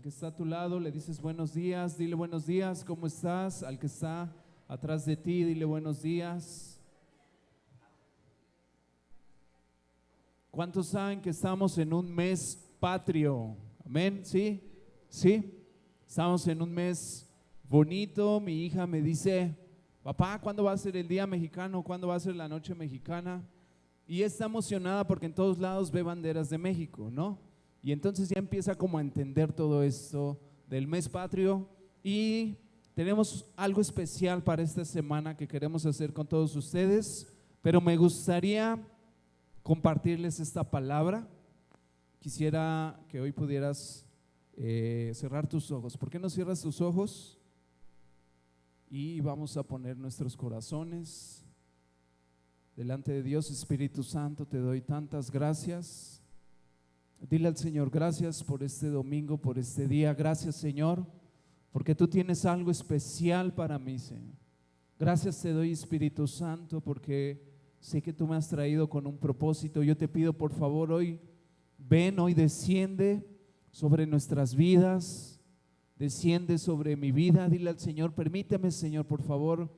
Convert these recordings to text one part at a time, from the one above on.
que está a tu lado le dices buenos días, dile buenos días, ¿cómo estás? Al que está atrás de ti, dile buenos días. ¿Cuántos saben que estamos en un mes patrio? Amén, ¿sí? ¿Sí? Estamos en un mes bonito. Mi hija me dice, papá, ¿cuándo va a ser el día mexicano? ¿Cuándo va a ser la noche mexicana? Y está emocionada porque en todos lados ve banderas de México, ¿no? Y entonces ya empieza como a entender todo esto del mes patrio. Y tenemos algo especial para esta semana que queremos hacer con todos ustedes, pero me gustaría compartirles esta palabra. Quisiera que hoy pudieras cerrar tus ojos. ¿Por qué no cierras tus ojos? Y vamos a poner nuestros corazones delante de Dios. Espíritu Santo, te doy tantas gracias. Dile al Señor, gracias por este domingo, por este día. Gracias, Señor, porque tú tienes algo especial para mí, Señor. Gracias te doy, Espíritu Santo, porque sé que tú me has traído con un propósito. Yo te pido, por favor, hoy ven, hoy desciende sobre nuestras vidas, desciende sobre mi vida. Dile al Señor, permíteme, Señor, por favor,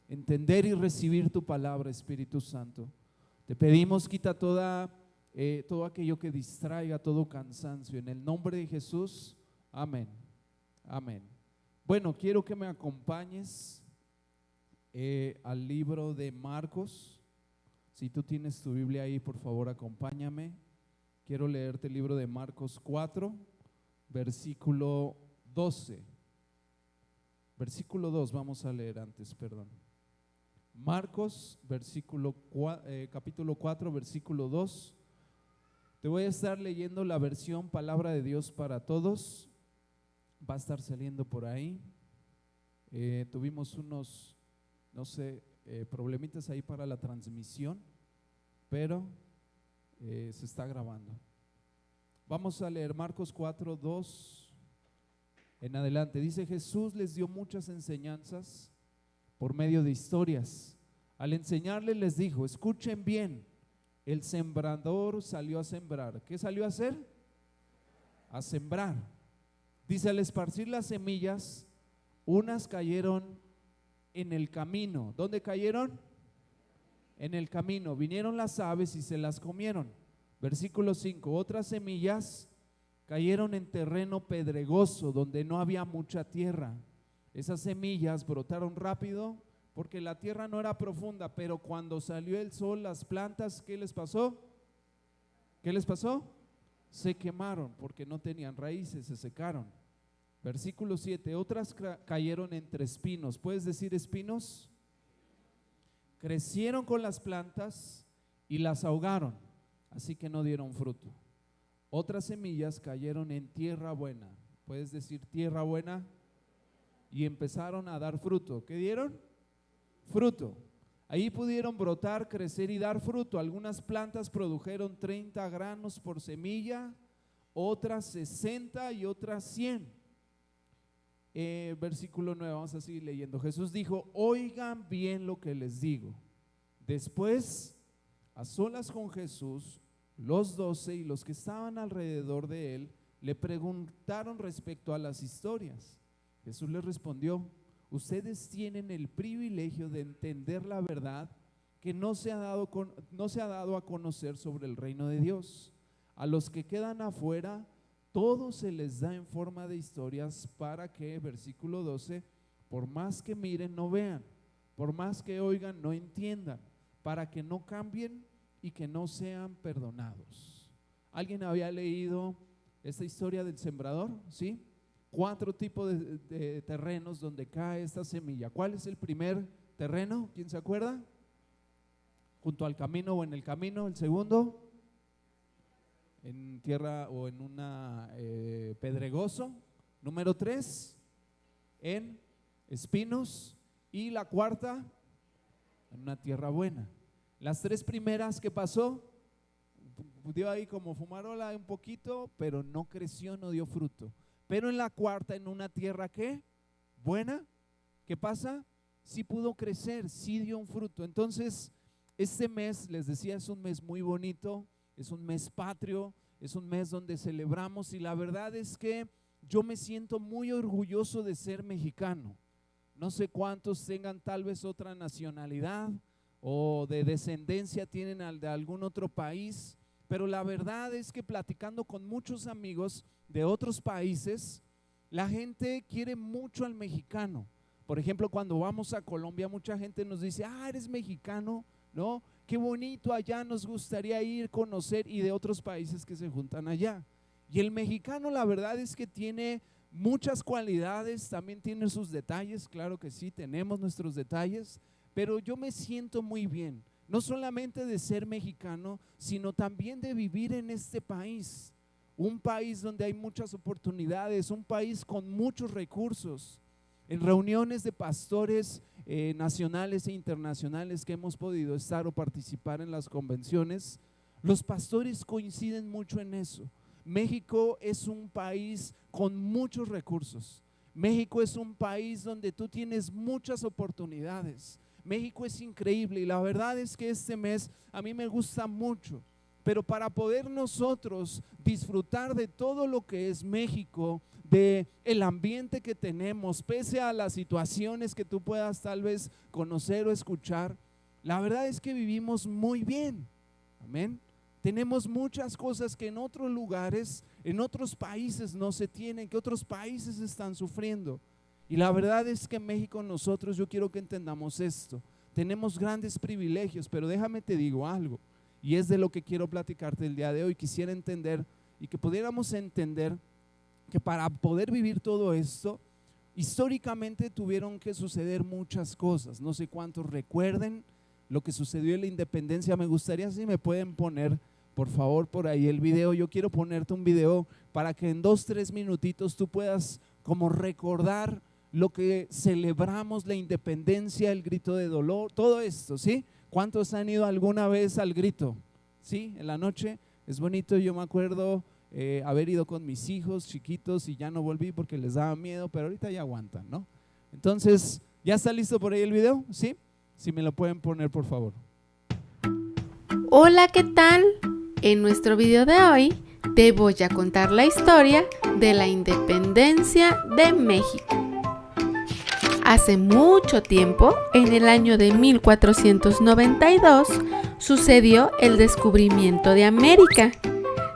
entender y recibir tu palabra, Espíritu Santo. Te pedimos, quita todo aquello que distraiga, todo cansancio, en el nombre de Jesús, amén, amén. Bueno, quiero que me acompañes al libro de Marcos. Si tú tienes tu Biblia ahí, por favor, acompáñame. Quiero leerte el libro de Marcos 4, versículo 12. Versículo 2, vamos a leer antes, perdón. Marcos, capítulo 4, versículo 2. Te voy a estar leyendo la versión Palabra de Dios para Todos. Va a estar saliendo por ahí. Tuvimos unos, no sé, problemitas ahí para la transmisión, pero se está grabando. Vamos a leer Marcos 4, 2 en adelante. Dice: Jesús les dio muchas enseñanzas por medio de historias. Al enseñarles les dijo: escuchen bien, el sembrador salió a sembrar. ¿Qué salió a hacer? A sembrar. Dice: al esparcir las semillas, unas cayeron en el camino. ¿Dónde cayeron? En el camino. Vinieron las aves y se las comieron. Versículo 5. Otras semillas cayeron en terreno pedregoso, donde no había mucha tierra. Esas semillas brotaron rápido porque la tierra no era profunda, pero cuando salió el sol, las plantas, ¿qué les pasó? ¿Qué les pasó? Se quemaron porque no tenían raíces, se secaron. Versículo 7, otras cayeron entre espinos. ¿Puedes decir espinos? Crecieron con las plantas y las ahogaron, así que no dieron fruto. Otras semillas cayeron en tierra buena. ¿Puedes decir tierra buena? Y empezaron a dar fruto. ¿Qué dieron? Fruto. Ahí pudieron brotar, crecer y dar fruto. Algunas plantas produjeron 30 granos por semilla, otras 60 y otras 100. Versículo 9, vamos a seguir leyendo. Jesús dijo: oigan bien lo que les digo. Después, a solas con Jesús, los 12 y los que estaban alrededor de él le preguntaron respecto a las historias. Jesús les respondió: ustedes tienen el privilegio de entender la verdad que no se ha dado a conocer sobre el reino de Dios. A los que quedan afuera, todo se les da en forma de historias para que, versículo 12, por más que miren no vean, por más que oigan no entiendan, para que no cambien y que no sean perdonados. ¿Alguien había leído esta historia del sembrador? ¿Sí? 4 tipos de terrenos donde cae esta semilla. ¿Cuál es el primer terreno? ¿Quién se acuerda? Junto al camino o en el camino. El segundo, en tierra o en una pedregoso. Número 3, en espinos. Y la cuarta, en una tierra buena. Las 3 primeras, ¿qué pasó? Dio ahí como fumarola un poquito, pero no creció, no dio fruto. Pero en la cuarta, en una tierra ¿qué? Buena. ¿Qué pasa? Sí pudo crecer, sí dio un fruto. Entonces, este mes, les decía, es un mes muy bonito, es un mes patrio, es un mes donde celebramos, y la verdad es que yo me siento muy orgulloso de ser mexicano. No sé cuántos tengan tal vez otra nacionalidad o de descendencia tienen de algún otro país, pero la verdad es que platicando con muchos amigos de otros países, la gente quiere mucho al mexicano. Por ejemplo, cuando vamos a Colombia, mucha gente nos dice, eres mexicano, ¿no? Qué bonito, allá nos gustaría ir, conocer, y de otros países que se juntan allá. Y el mexicano, la verdad es que tiene muchas cualidades, también tiene sus detalles, claro que sí, tenemos nuestros detalles, pero yo me siento muy bien, no solamente de ser mexicano, sino también de vivir en este país, un país donde hay muchas oportunidades, un país con muchos recursos. En reuniones de pastores nacionales e internacionales que hemos podido estar o participar en las convenciones, los pastores coinciden mucho en eso. México es un país con muchos recursos. México es un país donde tú tienes muchas oportunidades. México es increíble y la verdad es que este mes a mí me gusta mucho. Pero para poder nosotros disfrutar de todo lo que es México, de el ambiente que tenemos, pese a las situaciones que tú puedas tal vez conocer o escuchar, la verdad es que vivimos muy bien. Amén. Tenemos muchas cosas que en otros lugares, en otros países no se tienen, que otros países están sufriendo. Y la verdad es que en México nosotros, yo quiero que entendamos esto, tenemos grandes privilegios, pero déjame te digo algo, y es de lo que quiero platicarte el día de hoy. Quisiera entender y que pudiéramos entender que para poder vivir todo esto, históricamente tuvieron que suceder muchas cosas. No sé cuántos recuerden lo que sucedió en la independencia. Me gustaría si me pueden poner por favor por ahí el video. Yo quiero ponerte un video para que en 2-3 minutitos tú puedas como recordar lo que celebramos, la independencia, el grito de dolor, todo esto, ¿sí? ¿Cuántos han ido alguna vez al grito? ¿Sí? En la noche es bonito. Yo me acuerdo haber ido con mis hijos chiquitos y ya no volví porque les daba miedo, pero ahorita ya aguantan, ¿no? Entonces, ¿ya está listo por ahí el video? ¿Sí? Si me lo pueden poner, por favor. Hola, ¿qué tal? En nuestro video de hoy te voy a contar la historia de la independencia de México. Hace mucho tiempo, en el año de 1492, sucedió el descubrimiento de América.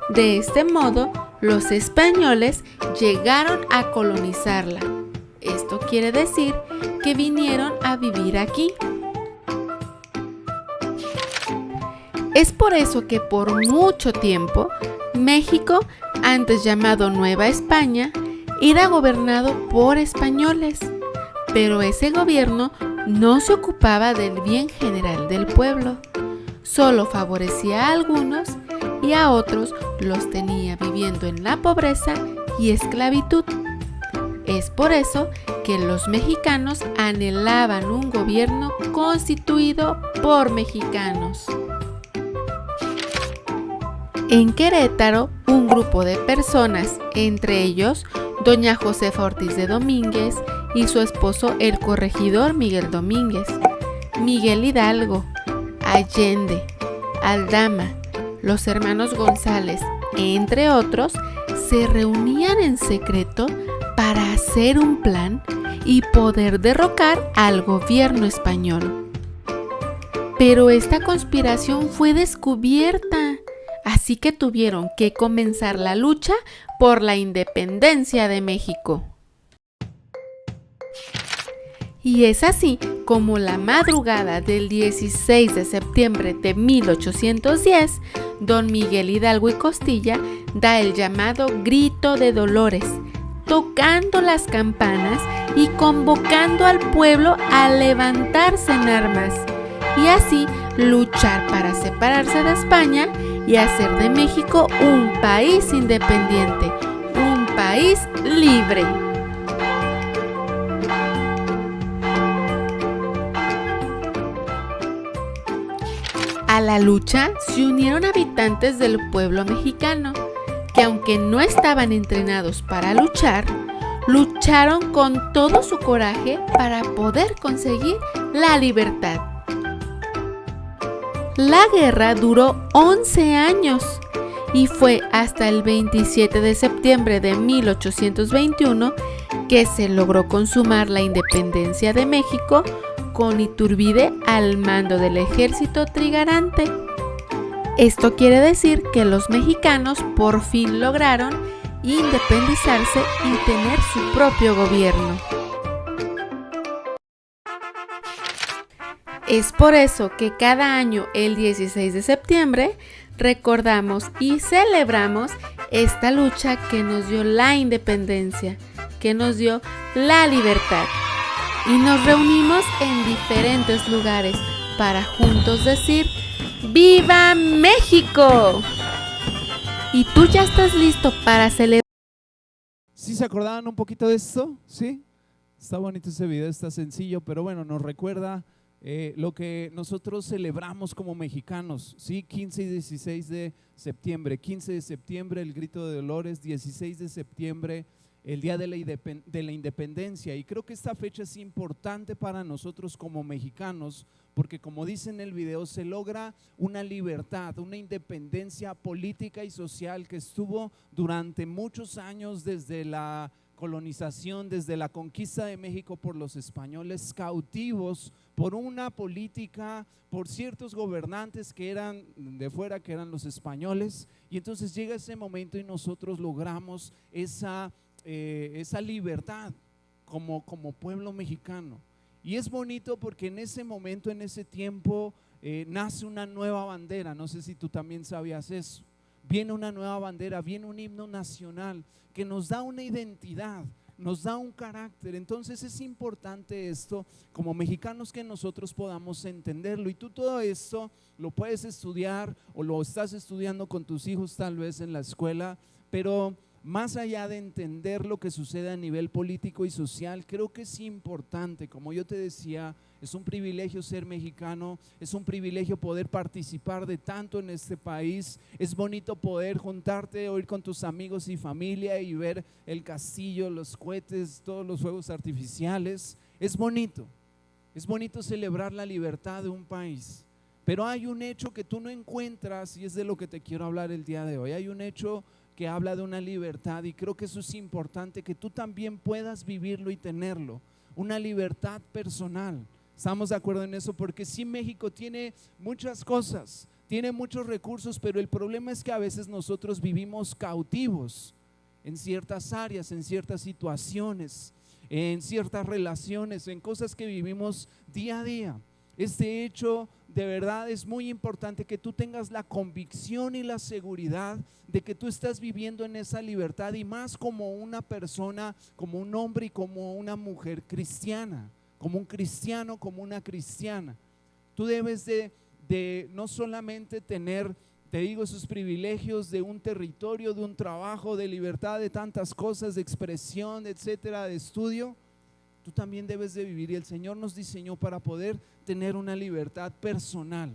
De este modo, los españoles llegaron a colonizarla. Esto quiere decir que vinieron a vivir aquí. Es por eso que por mucho tiempo, México, antes llamado Nueva España, era gobernado por españoles. Pero ese gobierno no se ocupaba del bien general del pueblo, solo favorecía a algunos y a otros los tenía viviendo en la pobreza y esclavitud. Es por eso que los mexicanos anhelaban un gobierno constituido por mexicanos. En Querétaro, un grupo de personas, entre ellos doña Josefa Ortiz de Domínguez y su esposo el corregidor Miguel Domínguez, Miguel Hidalgo, Allende, Aldama, los hermanos González, entre otros, se reunían en secreto para hacer un plan y poder derrocar al gobierno español. Pero esta conspiración fue descubierta, así que tuvieron que comenzar la lucha por la independencia de México. Y es así como la madrugada del 16 de septiembre de 1810, don Miguel Hidalgo y Costilla da el llamado Grito de Dolores, tocando las campanas y convocando al pueblo a levantarse en armas y así luchar para separarse de España y hacer de México un país independiente, un país libre. A la lucha se unieron habitantes del pueblo mexicano, que aunque no estaban entrenados para luchar, lucharon con todo su coraje para poder conseguir la libertad. La guerra duró 11 años y fue hasta el 27 de septiembre de 1821 que se logró consumar la independencia de México con Iturbide al mando del ejército trigarante. Esto quiere decir que los mexicanos por fin lograron independizarse y tener su propio gobierno. Es por eso que cada año, el 16 de septiembre, recordamos y celebramos esta lucha que nos dio la independencia, que nos dio la libertad. Y nos reunimos en diferentes lugares para juntos decir ¡Viva México! ¿Y tú ya estás listo para celebrar? ¿Sí se acordaban un poquito de esto? ¿Sí? Está bonito ese video, está sencillo, pero bueno, nos recuerda lo que nosotros celebramos como mexicanos, ¿sí? 15 y 16 de septiembre, 15 de septiembre el grito de Dolores, 16 de septiembre el día de la independencia, y creo que esta fecha es importante para nosotros como mexicanos, porque como dice en el video, se logra una libertad, una independencia política y social que estuvo durante muchos años desde la colonización, desde la conquista de México por los españoles, cautivos por una política, por ciertos gobernantes que eran de fuera, que eran los españoles, y entonces llega ese momento y nosotros logramos esa libertad como pueblo mexicano. Y es bonito porque en ese momento, en ese tiempo, nace una nueva bandera. No sé si tú también sabías eso. Viene una nueva bandera, viene un himno nacional que nos da una identidad, nos da un carácter. Entonces es importante esto como mexicanos, que nosotros podamos entenderlo, y tú todo esto lo puedes estudiar o lo estás estudiando con tus hijos tal vez en la escuela, pero más allá de entender lo que sucede a nivel político y social, creo que es importante, como yo te decía, es un privilegio ser mexicano, es un privilegio poder participar de tanto en este país, es bonito poder juntarte o ir con tus amigos y familia y ver el castillo, los cohetes, todos los fuegos artificiales. Es bonito celebrar la libertad de un país, pero hay un hecho que tú no encuentras, y es de lo que te quiero hablar el día de hoy. Hay un hecho que habla de una libertad, y creo que eso es importante, que tú también puedas vivirlo y tenerlo, una libertad personal. ¿Estamos de acuerdo en eso? Porque sí, México tiene muchas cosas, tiene muchos recursos, pero el problema es que a veces nosotros vivimos cautivos en ciertas áreas, en ciertas situaciones, en ciertas relaciones, en cosas que vivimos día a día. Este hecho de verdad es muy importante, que tú tengas la convicción y la seguridad de que tú estás viviendo en esa libertad, y más como una persona, como un hombre y como una mujer cristiana, como un cristiano, como una cristiana. Tú debes de no solamente tener, te digo, esos privilegios de un territorio, de un trabajo, de libertad, de tantas cosas, de expresión, etcétera, de estudio. Tú también debes de vivir, y el Señor nos diseñó para poder tener una libertad personal.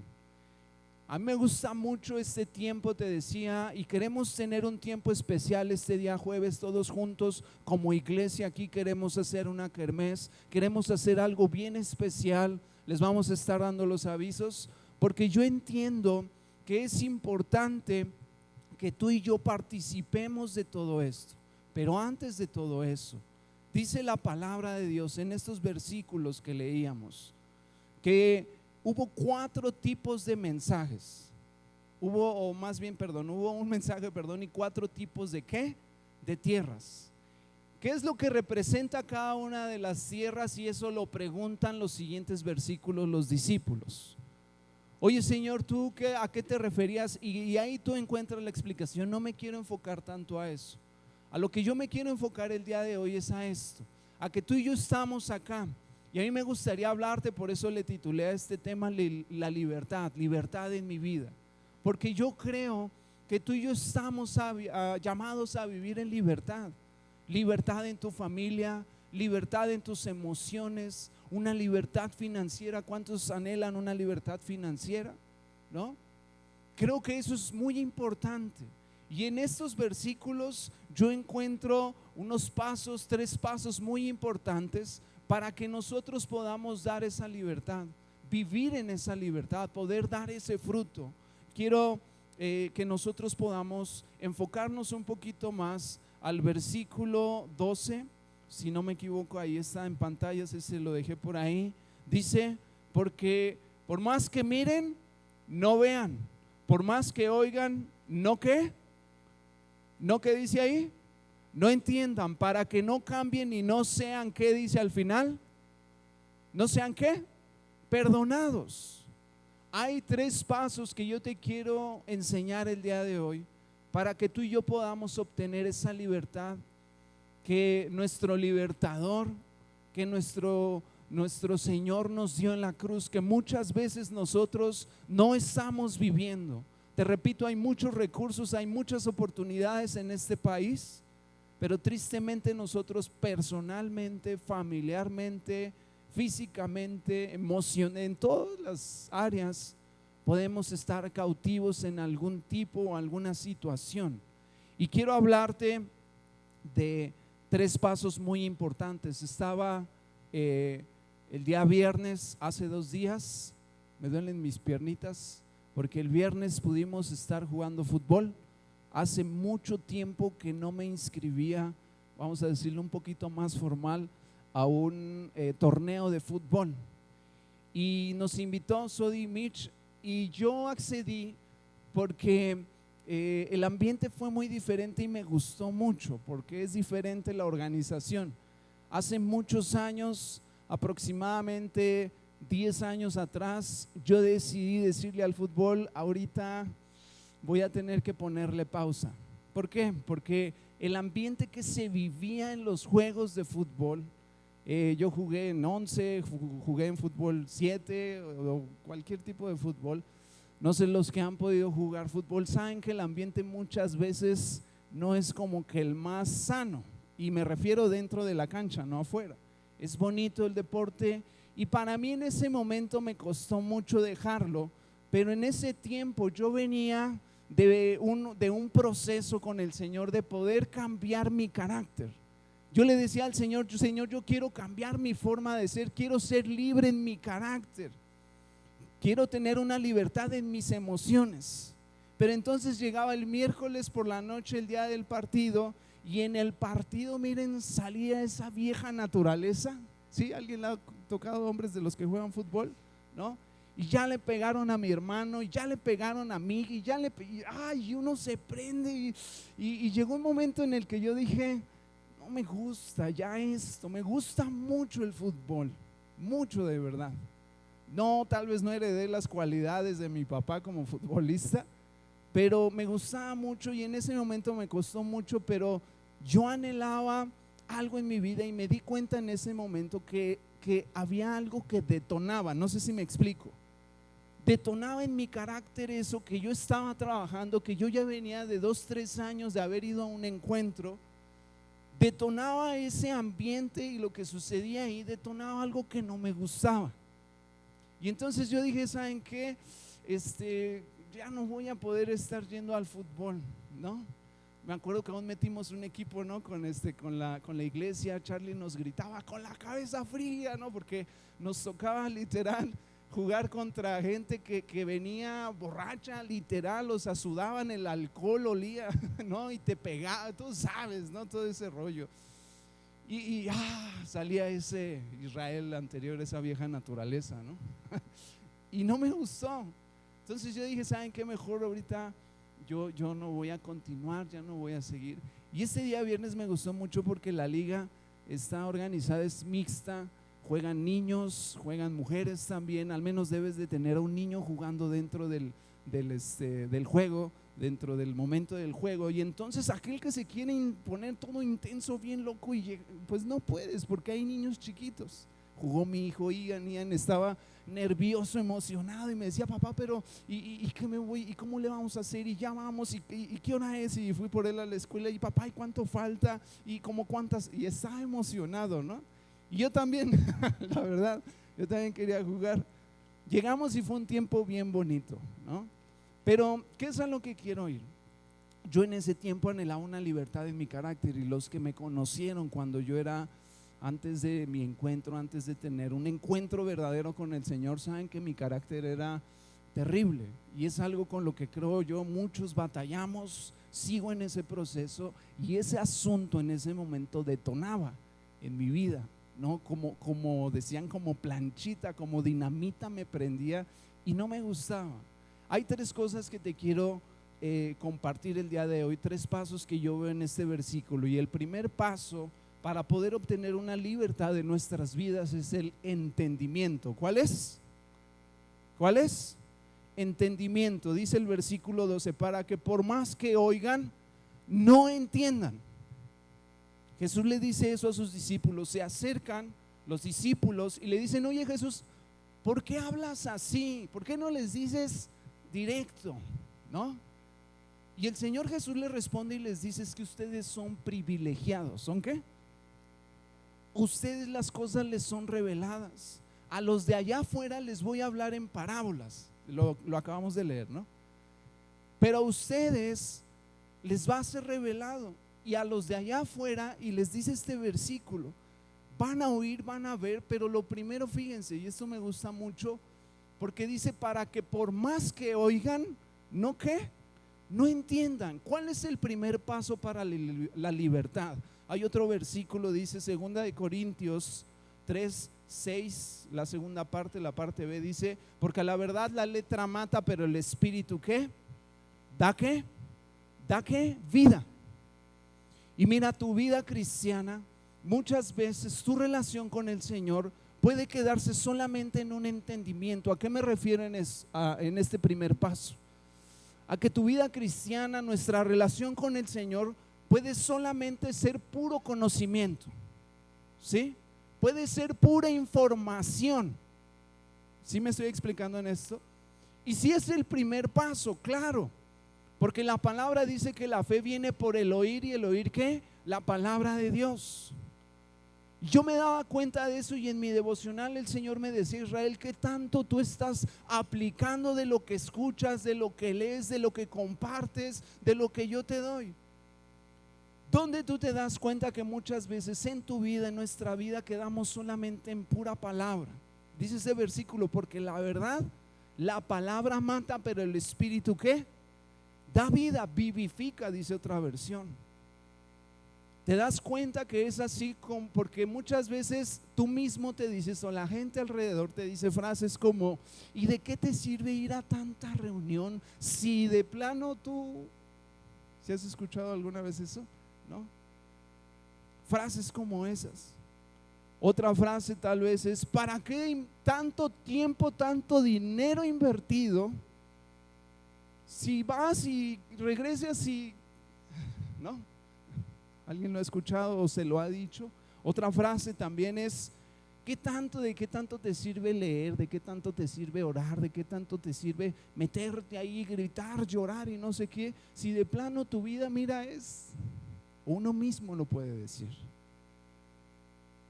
A mí me gusta mucho este tiempo, te decía, y queremos tener un tiempo especial este día jueves, todos juntos como iglesia. Aquí queremos hacer una kermés, queremos hacer algo bien especial. Les vamos a estar dando los avisos, porque yo entiendo que es importante que tú y yo participemos de todo esto. Pero antes de todo eso, dice la palabra de Dios en estos versículos que leíamos, que hubo 4 tipos de mensajes. Hubo un mensaje, y 4 tipos de ¿qué? De tierras. ¿Qué es lo que representa cada una de las tierras? Y eso lo preguntan los siguientes versículos los discípulos. Oye, Señor, ¿tú a qué te referías? Y ahí tú encuentras la explicación. No me quiero enfocar tanto a eso. A lo que yo me quiero enfocar el día de hoy es a esto, a que tú y yo estamos acá, y a mí me gustaría hablarte, por eso le titulé a este tema la libertad en mi vida, porque yo creo que tú y yo estamos llamados a vivir en libertad, libertad en tu familia, libertad en tus emociones, una libertad financiera. ¿Cuántos anhelan una libertad financiera? ¿No? Creo que eso es muy importante. Y en estos versículos yo encuentro 3 pasos muy importantes para que nosotros podamos dar esa libertad, vivir en esa libertad, poder dar ese fruto. Quiero que nosotros podamos enfocarnos un poquito más al versículo 12, si no me equivoco, ahí está en pantallas, ese lo dejé por ahí. Dice, porque por más que miren, no vean, por más que oigan, no qué, no qué dice ahí, no entiendan, para que no cambien y no sean, ¿qué dice al final? No sean qué, perdonados. Hay 3 pasos que yo te quiero enseñar el día de hoy para que tú y yo podamos obtener esa libertad que nuestro libertador, que nuestro Señor nos dio en la cruz, que muchas veces nosotros no estamos viviendo. Te repito, hay muchos recursos, hay muchas oportunidades en este país, pero tristemente nosotros personalmente, familiarmente, físicamente, emocionalmente, en todas las áreas podemos estar cautivos en algún tipo o alguna situación. Y quiero hablarte de 3 pasos muy importantes. Estaba el día viernes, hace 2 días, me duelen mis piernitas, porque el viernes pudimos estar jugando fútbol. Hace mucho tiempo que no me inscribía, vamos a decirlo un poquito más formal, a un torneo de fútbol. Y nos invitó Sodi Mitch y yo accedí porque el ambiente fue muy diferente y me gustó mucho, porque es diferente la organización. Hace muchos años, aproximadamente 10 años atrás, yo decidí decirle al fútbol, ahorita voy a tener que ponerle pausa. ¿Por qué? Porque el ambiente que se vivía en los juegos de fútbol, yo jugué en 11, jugué en fútbol 7 o cualquier tipo de fútbol. No sé, los que han podido jugar fútbol saben que el ambiente muchas veces no es como que el más sano, y me refiero dentro de la cancha, no afuera. Es bonito el deporte y para mí en ese momento me costó mucho dejarlo, pero en ese tiempo yo venía de un proceso con el Señor de poder cambiar mi carácter. Yo le decía al Señor, Señor, yo quiero cambiar mi forma de ser, quiero ser libre en mi carácter, quiero tener una libertad en mis emociones. Pero entonces llegaba el miércoles por la noche, el día del partido, y en el partido, miren, salía esa vieja naturaleza. ¿Sí? ¿Alguien le ha tocado hombres de los que juegan fútbol? ¿No? Y ya le pegaron a mi hermano, y ya le pegaron a mí, y uno se prende, y llegó un momento en el que yo dije, no me gusta ya esto, me gusta mucho el fútbol, mucho de verdad. No, tal vez no heredé las cualidades de mi papá como futbolista, pero me gustaba mucho y en ese momento me costó mucho, pero yo anhelaba algo en mi vida y me di cuenta en ese momento que había algo que detonaba, no sé si me explico, detonaba en mi carácter eso que yo estaba trabajando, que yo ya venía de 2, 3 años de haber ido a un encuentro, detonaba ese ambiente y lo que sucedía ahí, detonaba algo que no me gustaba. Y entonces yo dije, ¿saben qué? Ya no voy a poder estar yendo al fútbol, ¿no? Me acuerdo que aún metimos un equipo, ¿no? Con la iglesia. Charlie nos gritaba con la cabeza fría, ¿no? Porque nos tocaba literal jugar contra gente que venía borracha, literal, o sea, sudaban el alcohol, olía, ¿no? Y te pegaba, tú sabes, ¿no? Todo ese rollo. Y salía ese Israel anterior, esa vieja naturaleza, ¿no? Y no me gustó. Entonces yo dije, ¿saben qué? Mejor ahorita yo no voy a continuar, ya no voy a seguir. Y este día viernes me gustó mucho porque la liga está organizada, es mixta, juegan niños, juegan mujeres también. Al menos debes de tener a un niño jugando dentro del juego, dentro del momento del juego. Y entonces aquel que se quiere poner todo intenso, bien loco, pues no puedes porque hay niños chiquitos. Jugó mi hijo Ian estaba nervioso, emocionado y me decía, papá, pero ¿y qué me voy? ¿Y cómo le vamos a hacer? Y ya vamos, ¿y qué hora es? Y fui por él a la escuela y papá, ¿y cuánto falta? ¿Y como cuántas? Y estaba emocionado, ¿no? Y yo también, la verdad, yo también quería jugar. Llegamos y fue un tiempo bien bonito, ¿no? Pero, ¿qué es a lo que quiero ir? Yo en ese tiempo anhelaba una libertad en mi carácter y los que me conocieron cuando yo era, antes de mi encuentro, antes de tener un encuentro verdadero con el Señor, saben que mi carácter era terrible, y es algo con lo que creo yo muchos batallamos. Sigo en ese proceso, y ese asunto en ese momento detonaba en mi vida, ¿no? Como decían, como planchita, como dinamita me prendía y no me gustaba. Hay tres cosas que te quiero compartir el día de hoy, tres pasos que yo veo en este versículo, y el primer paso para poder obtener una libertad de nuestras vidas es el entendimiento. ¿Cuál es? ¿Cuál es? Entendimiento. Dice el versículo 12, para que por más que oigan, no entiendan. Jesús le dice eso a sus discípulos. Se acercan los discípulos y le dicen: oye Jesús, ¿por qué hablas así? ¿Por qué no les dices directo? ¿No? Y el Señor Jesús les responde y les dice: es que ustedes son privilegiados. ¿Son qué? Ustedes las cosas les son reveladas. A los de allá afuera les voy a hablar en parábolas. Lo acabamos de leer, ¿no? Pero a ustedes les va a ser revelado. Y a los de allá afuera, y les dice este versículo, van a oír, van a ver, pero lo primero, fíjense, y esto me gusta mucho, porque dice: para que por más que oigan, ¿no qué? No entiendan. ¿Cuál es el primer paso para la libertad? Hay otro versículo, dice 2 de Corintios 3:6, la segunda parte, la parte B, dice: porque a la verdad la letra mata, pero el espíritu ¿qué? ¿Da qué? ¿Da qué? Vida. Y mira, tu vida cristiana, muchas veces tu relación con el Señor puede quedarse solamente en un entendimiento. ¿A qué me refiero en este primer paso? A que tu vida cristiana, nuestra relación con el Señor, puede solamente ser puro conocimiento, ¿sí? Puede ser pura información. ¿Sí me estoy explicando en esto? Y si es el primer paso, claro, porque la palabra dice que la fe viene por el oír, y el oír ¿qué? La palabra de Dios. Yo me daba cuenta de eso, y en mi devocional el Señor me decía: Israel, ¿qué tanto tú estás aplicando de lo que escuchas, de lo que lees, de lo que compartes, de lo que yo te doy? ¿Dónde tú te das cuenta que muchas veces en tu vida, en nuestra vida, quedamos solamente en pura palabra? Dice ese versículo: porque la verdad, la palabra mata, pero el espíritu ¿qué? Da vida, vivifica, dice otra versión. Te das cuenta que es así, porque muchas veces tú mismo te dices, o la gente alrededor te dice frases como: ¿y de qué te sirve ir a tanta reunión si de plano tú? ¿Sí has escuchado alguna vez eso? ¿No? Frases como esas. Otra frase tal vez es: ¿para qué tanto tiempo, tanto dinero invertido si vas y regresas y no? ¿Alguien lo ha escuchado o se lo ha dicho? Otra frase también es: ¿de qué tanto te sirve leer? ¿De qué tanto te sirve orar? ¿De qué tanto te sirve meterte ahí, gritar, llorar y no sé qué? Si de plano tu vida, mira, uno mismo lo puede decir,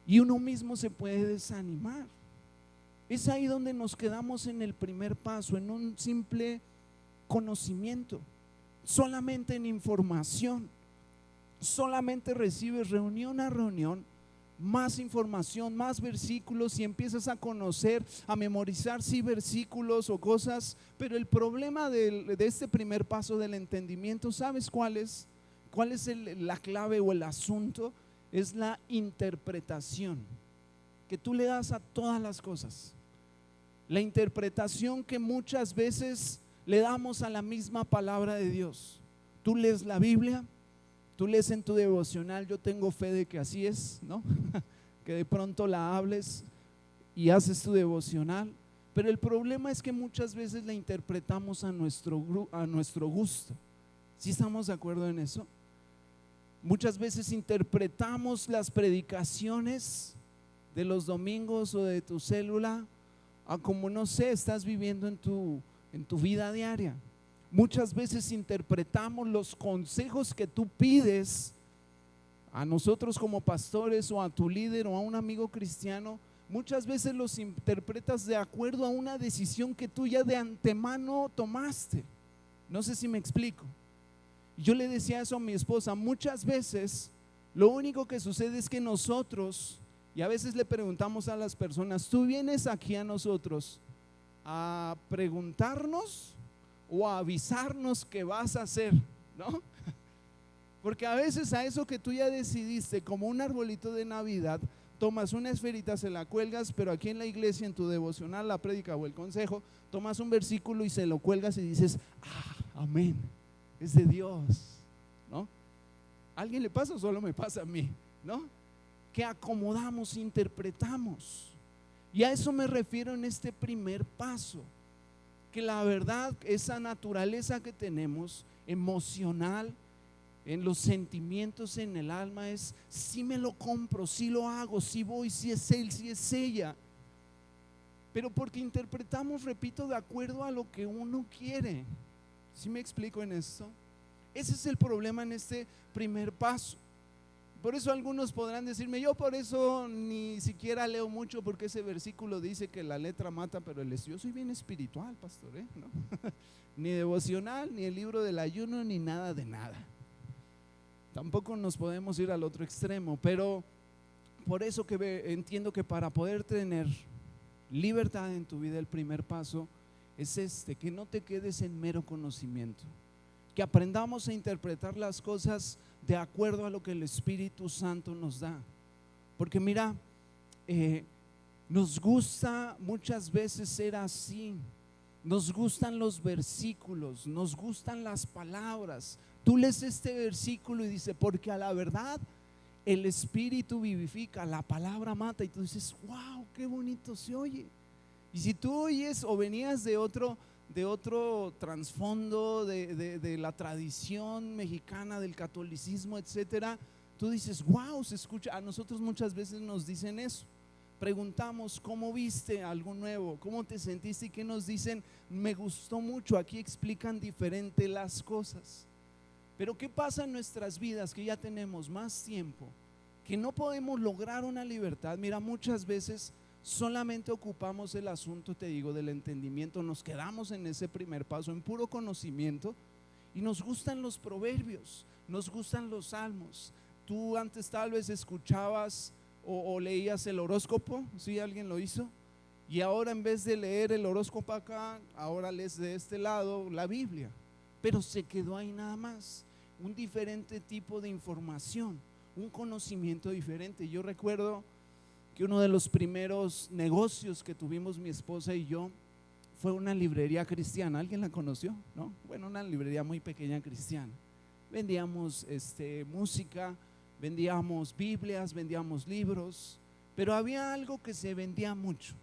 y uno mismo se puede desanimar. Es ahí donde nos quedamos en el primer paso, en un simple conocimiento, solamente en información. Solamente recibes reunión a reunión más información, más versículos, y empiezas a conocer, a memorizar sí versículos o cosas. Pero el problema de este primer paso del entendimiento, ¿sabes cuál es? ¿Cuál es la clave o el asunto? Es la interpretación que tú le das a todas las cosas. La interpretación que muchas veces le damos a la misma palabra de Dios. Tú lees la Biblia, tú lees en tu devocional, yo tengo fe de que así es, ¿no? Que de pronto la hables y haces tu devocional, pero el problema es que muchas veces la interpretamos a nuestro gusto. ¿Sí estamos de acuerdo en eso? Muchas veces interpretamos las predicaciones de los domingos o de tu célula a como, no sé, estás viviendo en tu vida diaria. Muchas veces interpretamos los consejos que tú pides a nosotros como pastores, o a tu líder, o a un amigo cristiano. Muchas veces los interpretas de acuerdo a una decisión que tú ya de antemano tomaste. No sé si me explico. Yo le decía eso a mi esposa: muchas veces lo único que sucede es que nosotros, y a veces le preguntamos a las personas: tú vienes aquí a nosotros a preguntarnos o a avisarnos qué vas a hacer, ¿no? Porque a veces a eso que tú ya decidiste, como un arbolito de Navidad, tomas una esferita, se la cuelgas, pero aquí en la iglesia, en tu devocional, la prédica o el consejo, tomas un versículo y se lo cuelgas y dices, amén, es de Dios, ¿no? ¿A alguien le pasa o solo me pasa a mí? ¿No? Que acomodamos, interpretamos. Y a eso me refiero en este primer paso, que la verdad, esa naturaleza que tenemos, emocional, en los sentimientos, en el alma, es si me lo compro, si lo hago, si voy, si es él, si es ella. Pero porque interpretamos, repito, de acuerdo a lo que uno quiere. ¿Sí me explico en esto? Ese es el problema en este primer paso. Por eso algunos podrán decirme, yo por eso ni siquiera leo mucho, porque ese versículo dice que la letra mata, pero yo soy bien espiritual, pastor, ¿no? Ni devocional, ni el libro del ayuno, ni nada de nada. Tampoco nos podemos ir al otro extremo, pero por eso que entiendo que para poder tener libertad en tu vida, el primer paso es que no te quedes en mero conocimiento, que aprendamos a interpretar las cosas de acuerdo a lo que el Espíritu Santo nos da. Porque mira, nos gusta muchas veces ser así, nos gustan los versículos, nos gustan las palabras. Tú lees este versículo y dice, porque a la verdad el Espíritu vivifica, la palabra mata, y tú dices, wow, qué bonito se oye. Y si tú oyes o venías de otro trasfondo de la tradición mexicana, del catolicismo, etcétera, tú dices, wow, se escucha. A nosotros muchas veces nos dicen eso. Preguntamos, ¿cómo viste algo nuevo? ¿Cómo te sentiste? ¿Y qué nos dicen? Me gustó mucho. Aquí explican diferente las cosas. Pero ¿qué pasa en nuestras vidas que ya tenemos más tiempo, que no podemos lograr una libertad? Mira, muchas veces solamente ocupamos el asunto, te digo, del entendimiento, nos quedamos en ese primer paso, en puro conocimiento, y nos gustan los proverbios, nos gustan los salmos. Tú antes tal vez escuchabas o leías el horóscopo, ¿sí? ¿Alguien lo hizo? Y ahora en vez de leer el horóscopo acá, ahora lees de este lado la Biblia, pero se quedó ahí nada más, un diferente tipo de información, un conocimiento diferente. Yo recuerdo que uno de los primeros negocios que tuvimos mi esposa y yo fue una librería cristiana. ¿Alguien la conoció? ¿No? Bueno, una librería muy pequeña cristiana. Vendíamos música, vendíamos Biblias, vendíamos libros, pero había algo que se vendía mucho,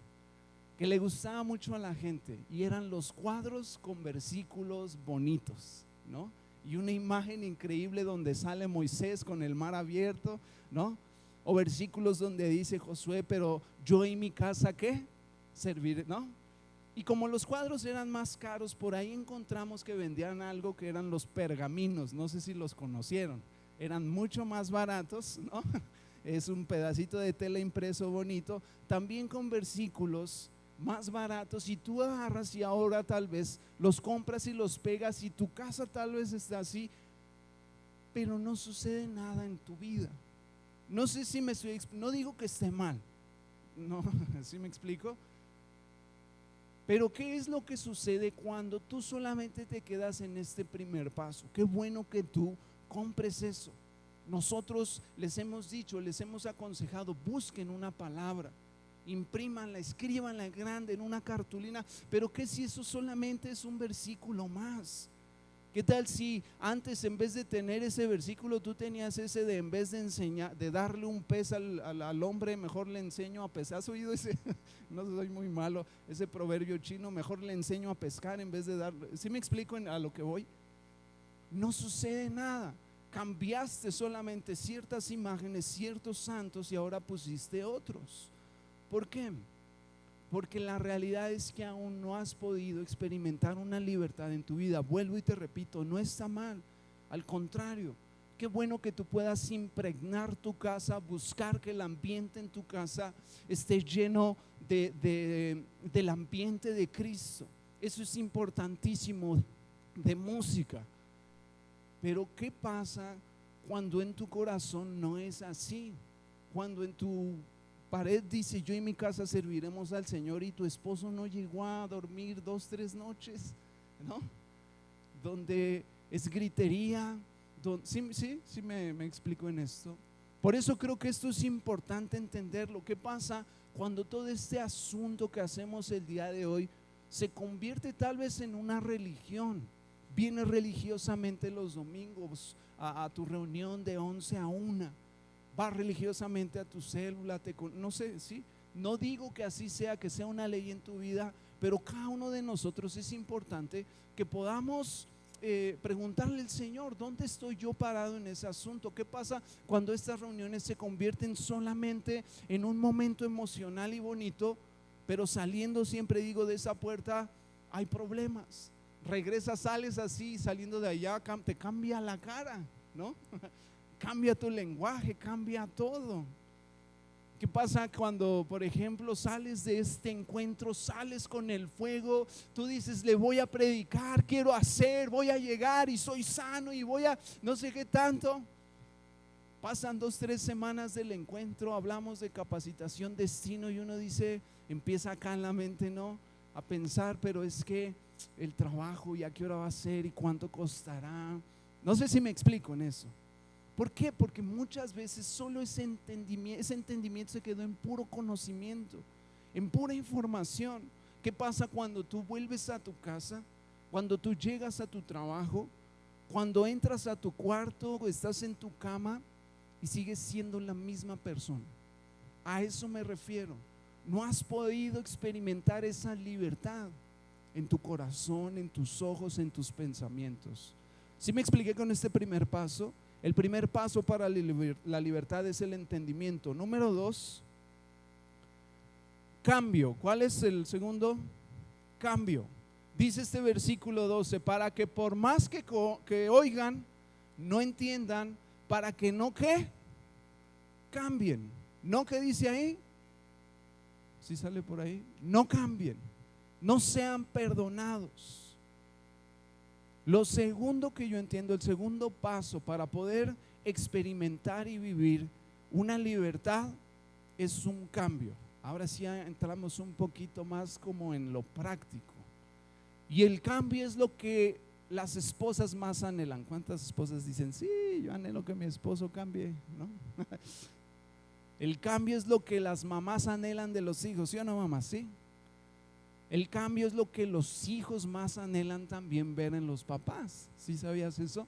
que le gustaba mucho a la gente, y eran los cuadros con versículos bonitos, ¿no? Y una imagen increíble donde sale Moisés con el mar abierto, ¿no? O versículos donde dice Josué, pero yo y mi casa, ¿qué? Serviré, ¿no? Y como los cuadros eran más caros, por ahí encontramos que vendían algo que eran los pergaminos. No sé si los conocieron, eran mucho más baratos, ¿no? Es un pedacito de tela impreso bonito, también con versículos más baratos, y tú agarras y ahora tal vez los compras y los pegas, y tu casa tal vez está así, pero no sucede nada en tu vida. No sé si me estoy, no digo que esté mal, no, ¿sí me explico? Pero ¿qué es lo que sucede cuando tú solamente te quedas en este primer paso? Qué bueno que tú compres eso. Nosotros les hemos dicho, les hemos aconsejado, busquen una palabra, imprímanla, escríbanla grande en una cartulina. Pero ¿qué si eso solamente es un versículo más? ¿Qué tal si antes, en vez de tener ese versículo, tú tenías ese de, en vez de enseñar, de darle un pez al hombre, mejor le enseño a pescar? ¿Has oído ese? No, soy muy malo, ese proverbio chino, mejor le enseño a pescar en vez de darle. ¿Sí me explico a lo que voy? No sucede nada. Cambiaste solamente ciertas imágenes, ciertos santos, y ahora pusiste otros. ¿Por qué? Porque la realidad es que aún no has podido experimentar una libertad en tu vida. Vuelvo y te repito, no está mal, al contrario, qué bueno que tú puedas impregnar tu casa, buscar que el ambiente en tu casa esté lleno del ambiente de Cristo. Eso es importantísimo, de música. Pero ¿qué pasa cuando en tu corazón no es así? Cuando en tu pared dice: yo y mi casa serviremos al Señor, y tu esposo no llegó a dormir 2, 3 noches, ¿no? Donde es gritería, sí me explico en esto. Por eso creo que esto es importante entender lo que pasa cuando todo este asunto que hacemos el día de hoy se convierte tal vez en una religión. Vienes religiosamente los domingos a tu reunión de 11 a 1, vas religiosamente a tu célula, no sé, ¿sí? No digo que así sea, que sea una ley en tu vida, pero cada uno de nosotros es importante que podamos preguntarle al Señor: ¿dónde estoy yo parado en ese asunto? ¿Qué pasa cuando estas reuniones se convierten solamente en un momento emocional y bonito, pero saliendo, siempre digo, de esa puerta hay problemas? Regresas, sales así, saliendo de allá te cambia la cara, ¿no? Cambia tu lenguaje, cambia todo. ¿Qué pasa cuando, por ejemplo, sales de este encuentro, sales con el fuego? Tú dices: le voy a predicar, quiero hacer, voy a llegar y soy sano y voy a no sé qué tanto. Pasan 2, 3 semanas del encuentro, hablamos de capacitación, destino, y uno dice, empieza acá en la mente, ¿no?, a pensar: pero es que el trabajo, ¿y a qué hora va a ser? ¿Y cuánto costará? No sé si me explico en eso. ¿Por qué? Porque muchas veces solo ese entendimiento se quedó en puro conocimiento, en pura información. ¿Qué pasa cuando tú vuelves a tu casa? Cuando tú llegas a tu trabajo, cuando entras a tu cuarto o estás en tu cama y sigues siendo la misma persona. A eso me refiero. No has podido experimentar esa libertad en tu corazón, en tus ojos, en tus pensamientos. ¿Sí me expliqué con este primer paso? El primer paso para la libertad es el entendimiento. Número 2, cambio. ¿Cuál es el segundo? Cambio. Dice este versículo 12: para que por más que oigan, no entiendan, para que no ¿qué? Cambien. ¿No qué dice ahí? ¿Sí sale por ahí? No cambien, no sean perdonados. Lo segundo que yo entiendo, el segundo paso para poder experimentar y vivir una libertad, es un cambio. Ahora sí entramos un poquito más como en lo práctico. Y el cambio es lo que las esposas más anhelan. ¿Cuántas esposas dicen: sí, yo anhelo que mi esposo cambie, ¿no? El cambio es lo que las mamás anhelan de los hijos, ¿sí o no, mamá? Sí. El cambio es lo que los hijos más anhelan también ver en los papás. ¿Sí sabías eso?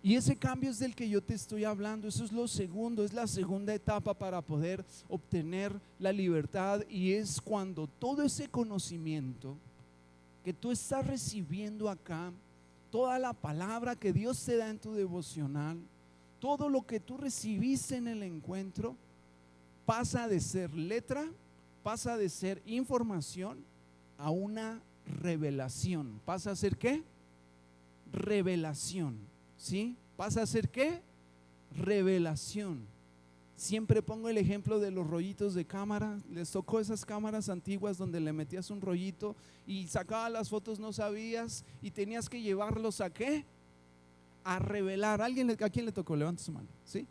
Y ese cambio es del que yo te estoy hablando. Eso es lo segundo, es la segunda etapa para poder obtener la libertad. Y es cuando todo ese conocimiento que tú estás recibiendo acá, toda la palabra que Dios te da en tu devocional, todo lo que tú recibiste en el encuentro, pasa de ser letra, pasa de ser información a una revelación. ¿Pasa a ser qué? Revelación. ¿Sí? ¿Pasa a ser qué? Revelación. Siempre pongo el ejemplo de los rollitos de cámara. Les tocó esas cámaras antiguas donde le metías un rollito y sacabas las fotos, no sabías, y tenías que llevarlos ¿a qué? A revelar. ¿A quién le tocó? Levanta su mano. ¿Sí?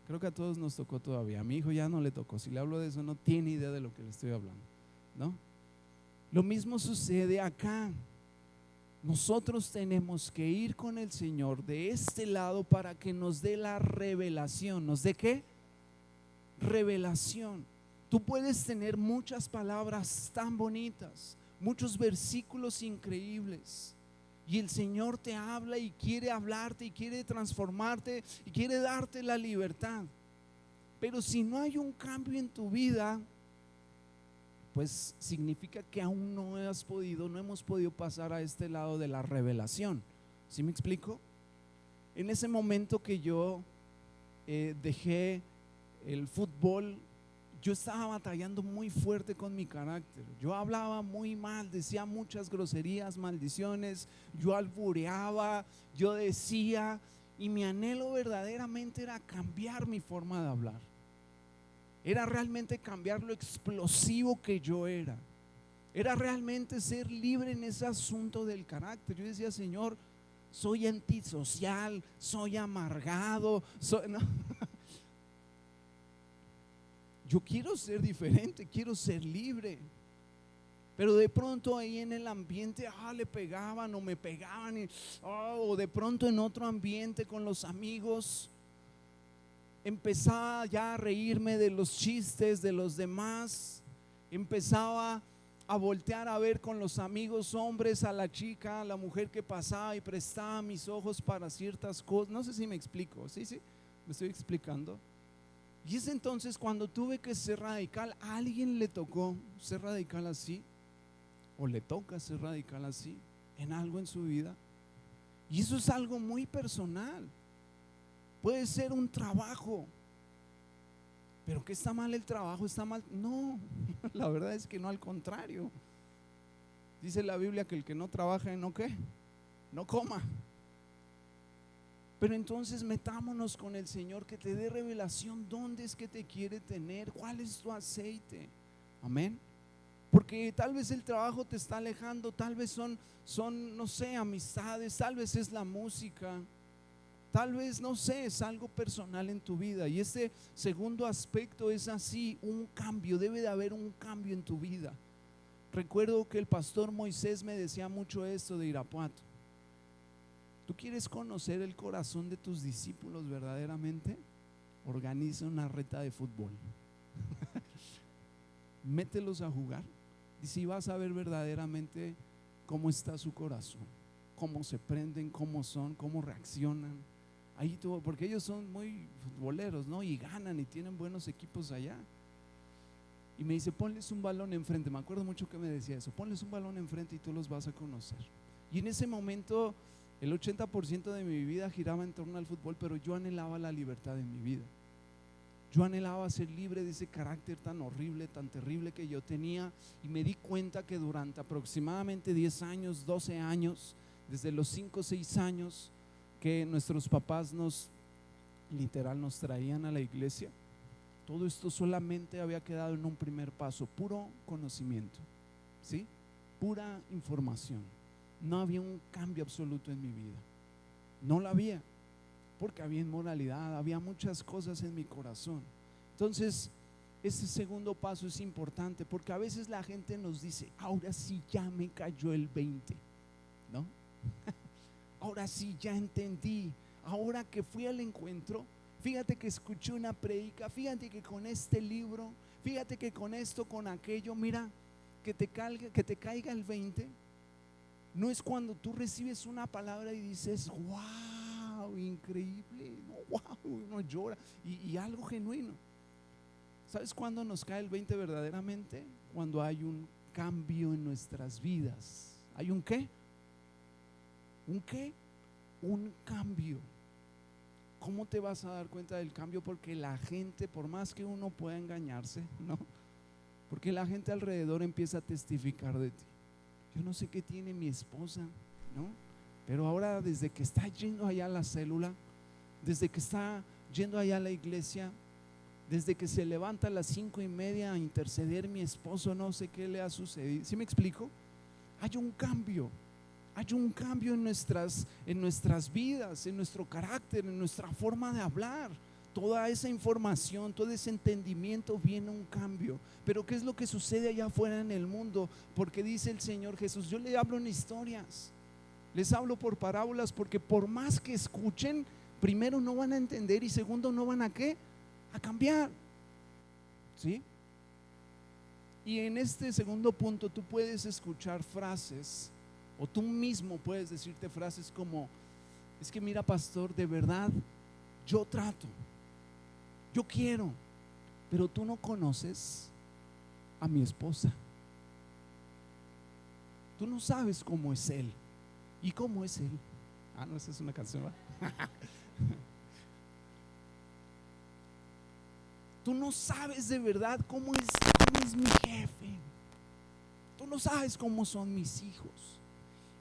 Creo que a todos nos tocó todavía. A mi hijo ya no le tocó. Si le hablo de eso, no tiene idea de lo que le estoy hablando, ¿no? Lo mismo sucede acá. Nosotros tenemos que ir con el Señor de este lado para que nos dé la revelación. ¿Nos dé qué? Revelación. Tú puedes tener muchas palabras tan bonitas, muchos versículos increíbles, y el Señor te habla y quiere hablarte y quiere transformarte y quiere darte la libertad. Pero si no hay un cambio en tu vida, pues significa que aún no hemos podido pasar a este lado de la revelación. ¿Sí me explico? En ese momento que yo dejé el fútbol, yo estaba batallando muy fuerte con mi carácter. Yo hablaba muy mal, decía muchas groserías, maldiciones, yo albureaba, yo decía, y mi anhelo verdaderamente era cambiar mi forma de hablar. Era realmente cambiar lo explosivo que yo era. Era realmente ser libre en ese asunto del carácter. Yo decía: Señor, soy antisocial, soy amargado, no. yo quiero ser diferente, quiero ser libre. Pero de pronto ahí en el ambiente, le pegaban o me pegaban, o de pronto en otro ambiente con los amigos, empezaba ya a reírme de los chistes de los demás, empezaba a voltear a ver con los amigos hombres a la chica, a la mujer que pasaba y prestaba mis ojos para ciertas cosas. No sé si me explico, sí, me estoy explicando. Y es entonces cuando tuve que ser radical. ¿A alguien le tocó ser radical así? ¿O le toca ser radical así en algo en su vida? Y eso es algo muy personal. Puede ser un trabajo. ¿Pero qué está mal el trabajo? ¿Está mal? No, la verdad es que no, al contrario. Dice la Biblia que el que no trabaja, ¿no qué? No coma. Pero entonces metámonos con el Señor, que te dé revelación. ¿Dónde es que te quiere tener? ¿Cuál es tu aceite? Amén. Porque tal vez el trabajo te está alejando, tal vez son no sé, amistades, tal vez es la música, tal vez, no sé, es algo personal en tu vida. Y este segundo aspecto es así, un cambio. Debe de haber un cambio en tu vida. Recuerdo que el pastor Moisés me decía mucho esto de Irapuato: ¿tú quieres conocer el corazón de tus discípulos verdaderamente? Organiza una reta de fútbol. Mételos a jugar. Dice, y vas a ver verdaderamente cómo está su corazón, cómo se prenden, cómo son, cómo reaccionan. Ahí todo, porque ellos son muy futboleros, ¿no? Y ganan y tienen buenos equipos allá. Y me dice, ponles un balón enfrente. Me acuerdo mucho que me decía eso: ponles un balón enfrente y tú los vas a conocer. Y en ese momento el 80% de mi vida giraba en torno al fútbol, pero yo anhelaba la libertad en mi vida. Yo anhelaba ser libre de ese carácter tan horrible, tan terrible que yo tenía. Y me di cuenta que durante aproximadamente 10 años, 12 años, desde los 5 o 6 años que nuestros papás nos traían a la iglesia, todo esto solamente había quedado en un primer paso: puro conocimiento, ¿sí? Pura información. No había un cambio absoluto en mi vida. No lo había, porque había inmoralidad, había muchas cosas en mi corazón. Entonces, ese segundo paso es importante, porque a veces la gente nos dice: ahora sí ya me cayó el 20, ¿no? Ahora sí ya entendí, ahora que fui al encuentro, fíjate que escuché una predica, fíjate que con este libro, fíjate que con esto, con aquello, mira, que te caiga el 20. No es cuando tú recibes una palabra y dices: wow, increíble, no, wow, uno llora y algo genuino. ¿Sabes cuándo nos cae el 20 verdaderamente? Cuando hay un cambio en nuestras vidas. ¿Hay un qué? ¿Un qué? Un cambio. ¿Cómo te vas a dar cuenta del cambio? Porque la gente, por más que uno pueda engañarse, ¿no? Porque la gente alrededor empieza a testificar de ti. Yo no sé qué tiene mi esposa, ¿no? Pero ahora, desde que está yendo allá a la célula, desde que está yendo allá a la iglesia, desde que se levanta a las 5:30 a interceder mi esposo, no sé qué le ha sucedido. ¿Sí me explico? Hay un cambio en nuestras vidas, en nuestro carácter, en nuestra forma de hablar. Toda esa información, todo ese entendimiento, viene un cambio. Pero ¿qué es lo que sucede allá afuera en el mundo? Porque dice el Señor Jesús: yo le hablo en historias, les hablo por parábolas, porque por más que escuchen, primero no van a entender y segundo no van a ¿qué? A cambiar, ¿sí? Y en este segundo punto tú puedes escuchar frases, o tú mismo puedes decirte frases como: es que mira, pastor, de verdad yo trato, yo quiero, pero tú no conoces a mi esposa, tú no sabes cómo es él. ¿Y cómo es él? No, esa es una canción, ¿verdad? Tú no sabes de verdad cómo es mi jefe, tú no sabes cómo son mis hijos.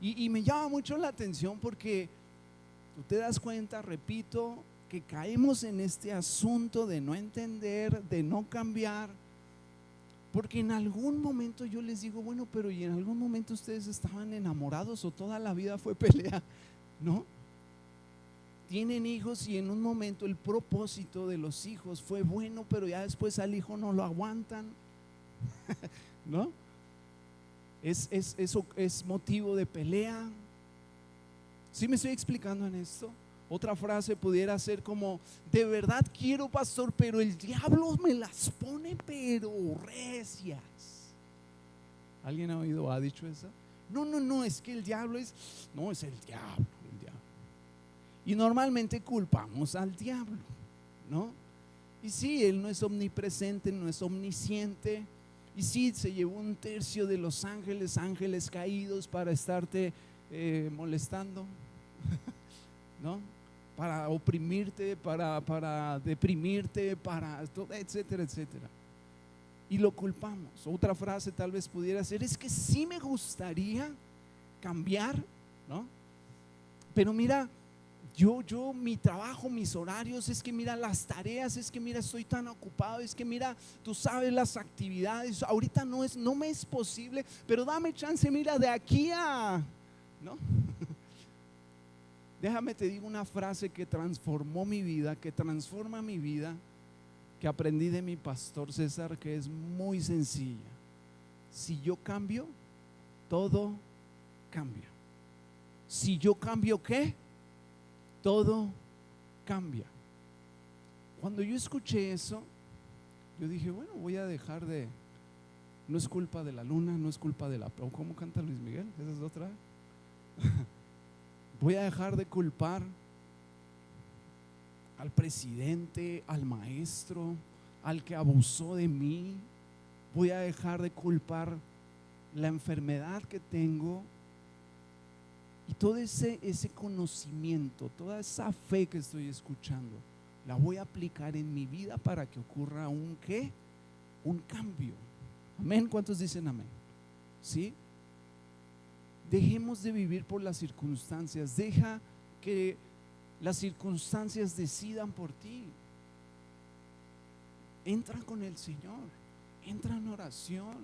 Y me llama mucho la atención porque tú te das cuenta, repito, que caemos en este asunto de no entender, de no cambiar, porque en algún momento yo les digo: bueno, pero ¿y en algún momento ustedes estaban enamorados o toda la vida fue pelea? ¿No? tienen hijos y en un momento el propósito de los hijos fue bueno, pero ya después al hijo no lo aguantan, ¿no? Eso es motivo de pelea. ¿Sí me estoy explicando en esto? Otra frase pudiera ser como: de verdad quiero, pastor, pero el diablo me las pone pero recias. ¿Alguien ha dicho eso? No, es que el diablo es el diablo. Y normalmente culpamos al diablo, ¿no? Y sí, él no es omnipresente, no es omnisciente. Y sí, se llevó un tercio de los ángeles caídos para estarte molestando, ¿no? Para oprimirte, para deprimirte, etcétera, etcétera. Y lo culpamos. Otra frase tal vez pudiera ser: es que sí me gustaría cambiar, ¿no? Pero mira, yo mi trabajo, mis horarios, es que mira las tareas, es que mira estoy tan ocupado, es que mira, tú sabes las actividades, ahorita no me es posible, pero dame chance, mira, de aquí a, ¿no? Déjame te digo una frase que transformó mi vida, que transforma mi vida, que aprendí de mi pastor César, que es muy sencilla: si yo cambio, todo cambia. Si yo cambio, ¿qué? Todo cambia. Cuando yo escuché eso, yo dije, bueno, voy a dejar de, no es culpa de la luna, no es culpa de la, ¿cómo canta Luis Miguel? Esa es otra. Voy a dejar de culpar al presidente, al maestro, al que abusó de mí. Voy a dejar de culpar la enfermedad que tengo. Y todo ese conocimiento, toda esa fe que estoy escuchando, la voy a aplicar en mi vida para que ocurra un cambio. Amén. ¿Cuántos dicen amén? ¿Sí? Dejemos de vivir por las circunstancias. Deja que las circunstancias decidan por ti. Entra con el Señor, entra en oración,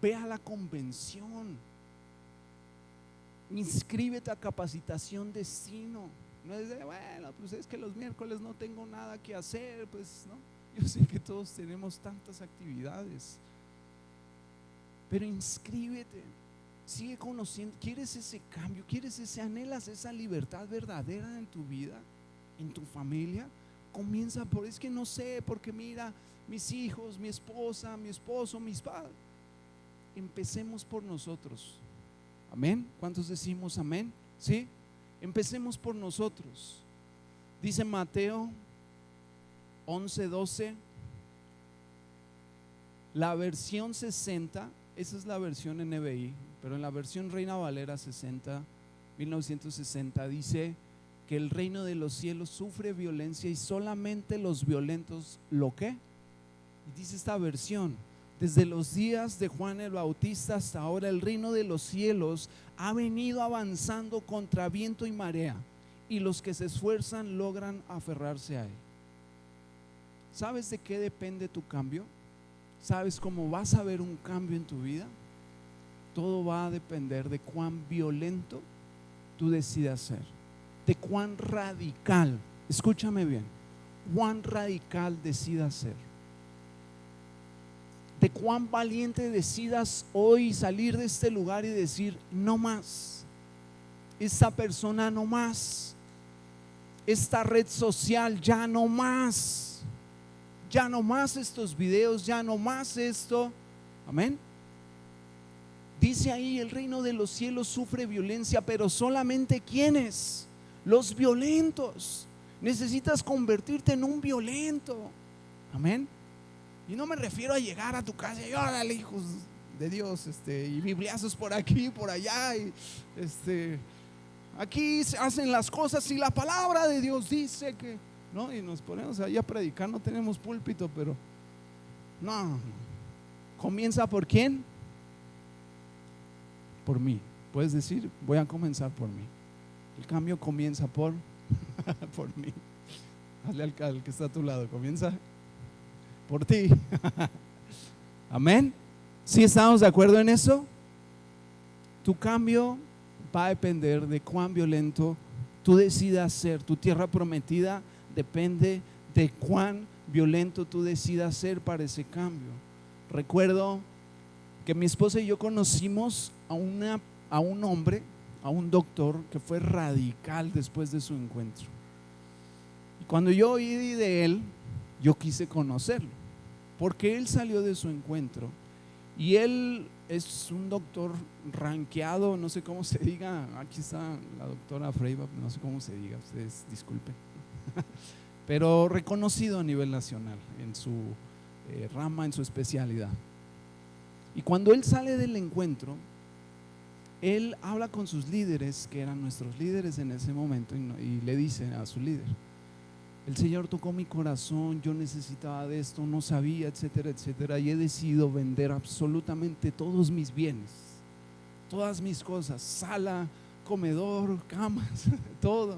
ve a la convención, inscríbete a capacitación destino. No es de, bueno, pues es que los miércoles no tengo nada que hacer, pues no. Yo sé que todos tenemos tantas actividades, pero inscríbete, sigue conociendo. ¿Quieres ese cambio? Anhelas esa libertad verdadera en tu vida, en tu familia? Comienza por, es que no sé, porque mira, mis hijos, mi esposa, mi esposo, mis padres. Empecemos por nosotros. Amén. ¿Cuántos decimos amén? ¿Sí? Empecemos por nosotros. Dice Mateo 11:12, la versión 60, esa es la versión NBI, pero en la versión Reina Valera 1960 dice que el reino de los cielos sufre violencia y solamente los violentos ¿lo qué? Y dice esta versión: desde los días de Juan el Bautista hasta ahora, el reino de los cielos ha venido avanzando contra viento y marea, y los que se esfuerzan logran aferrarse a él. ¿Sabes de qué depende tu cambio? ¿Sabes cómo vas a ver un cambio en tu vida? Todo va a depender de cuán violento tú decidas ser, de cuán radical, escúchame bien, cuán radical decidas ser, de cuán valiente decidas hoy salir de este lugar y decir: no más, esta persona no más, esta red social ya no más, estos videos, ya no más esto. Amén. Dice ahí: el reino de los cielos sufre violencia, pero solamente ¿quiénes? Los violentos. Necesitas convertirte en un violento. Amén. Y no me refiero a llegar a tu casa y órale, hijos de Dios, y bibliazos por aquí, por allá, y aquí se hacen las cosas y la palabra de Dios dice que, ¿no? Y nos ponemos ahí a predicar, no tenemos púlpito, pero no. ¿Comienza por quién? Por mí. Puedes decir: voy a comenzar por mí. El cambio comienza por mí. Hazle al que está a tu lado: comienza por ti. Amén. ¿Sí estamos de acuerdo en eso? Tu cambio va a depender de cuán violento tú tú decidas ser. Tu tierra prometida depende de cuán violento tú decidas ser para ese cambio. Recuerdo que mi esposa y yo conocimos a un hombre, a un doctor que fue radical después de su encuentro. Y cuando yo oí de él, yo quise conocerlo, porque él salió de su encuentro y él es un doctor rankeado, no sé cómo se diga, aquí está la doctora Freiba, no sé cómo se diga, ustedes disculpen, pero reconocido a nivel nacional en su rama, en su especialidad. Y cuando él sale del encuentro, él habla con sus líderes, que eran nuestros líderes en ese momento, y le dice a su líder: el Señor tocó mi corazón, yo necesitaba de esto, no sabía, etcétera, etcétera, y he decidido vender absolutamente todos mis bienes, todas mis cosas, sala, comedor, camas, todo,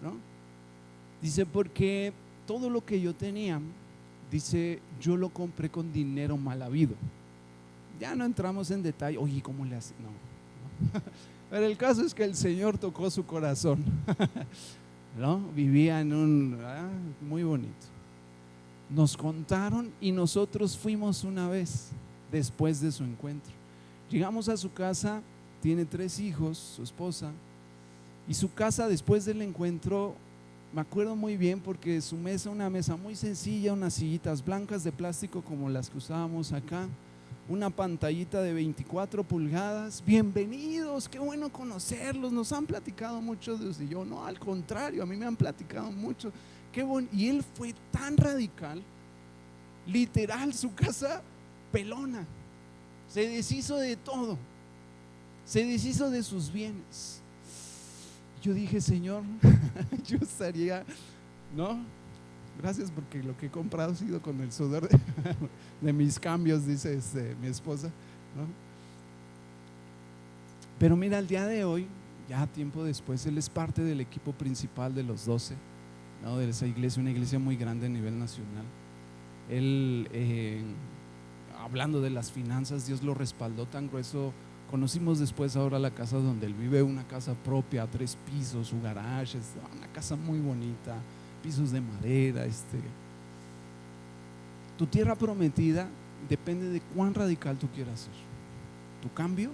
¿no? Dice, porque todo lo que yo tenía, dice, yo lo compré con dinero mal habido. Ya no entramos en detalle, oye, ¿cómo le hace? No. Pero el caso es que el Señor tocó su corazón, ¿no? Vivía en un muy bonito. Nos contaron y nosotros fuimos una vez después de su encuentro. Llegamos a su casa, tiene 3 hijos, su esposa, y su casa después del encuentro, me acuerdo muy bien porque su mesa, una mesa muy sencilla, unas sillitas blancas de plástico como las que usábamos acá, una pantallita de 24 pulgadas, bienvenidos, qué bueno conocerlos, nos han platicado mucho de ustedes. Y yo, no, al contrario, a mí me han platicado mucho, qué bueno. Y él fue tan radical, literal, su casa pelona, se deshizo de todo, se deshizo de sus bienes. Yo dije, Señor, yo estaría, ¿no? Gracias, porque lo que he comprado ha sido con el sudor de mis cambios, dice mi esposa, ¿no? Pero mira, el día de hoy, ya tiempo después, él es parte del equipo principal de los 12, ¿no? De esa iglesia, una iglesia muy grande a nivel nacional. Él, hablando de las finanzas, Dios lo respaldó tan grueso. Conocimos después ahora la casa donde él vive, una casa propia, 3 pisos, su garage, una casa muy bonita, pisos de madera. Tu tierra prometida depende de cuán radical tú quieras ser. Tu cambio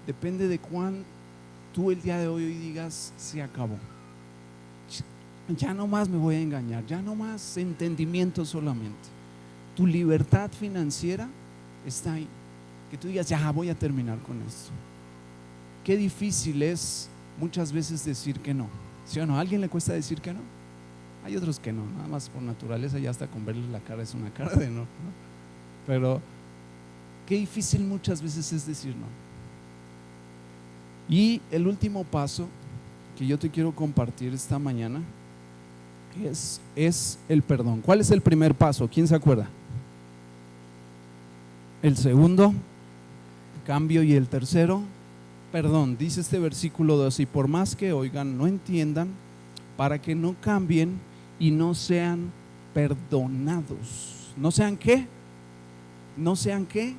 depende de cuán tú el día de hoy digas, se acabó, ya no más me voy a engañar, ya no más entendimiento solamente. Tu libertad financiera está ahí, que tú digas, ya voy a terminar con esto. Qué difícil es muchas veces decir que no, ¿sí o no? ¿A alguien le cuesta decir que no? Hay otros que no, nada más por naturaleza, ya hasta con verles la cara es una cara de no, ¿no? Pero qué difícil muchas veces es decir no. Y el último paso que yo te quiero compartir esta mañana es el perdón. ¿Cuál es el primer paso? ¿Quién se acuerda? El segundo, cambio, y el tercero, perdón. Dice este versículo 2: y por más que oigan, no entiendan, para que no cambien y no sean perdonados. ¿No sean qué? ¿No sean qué?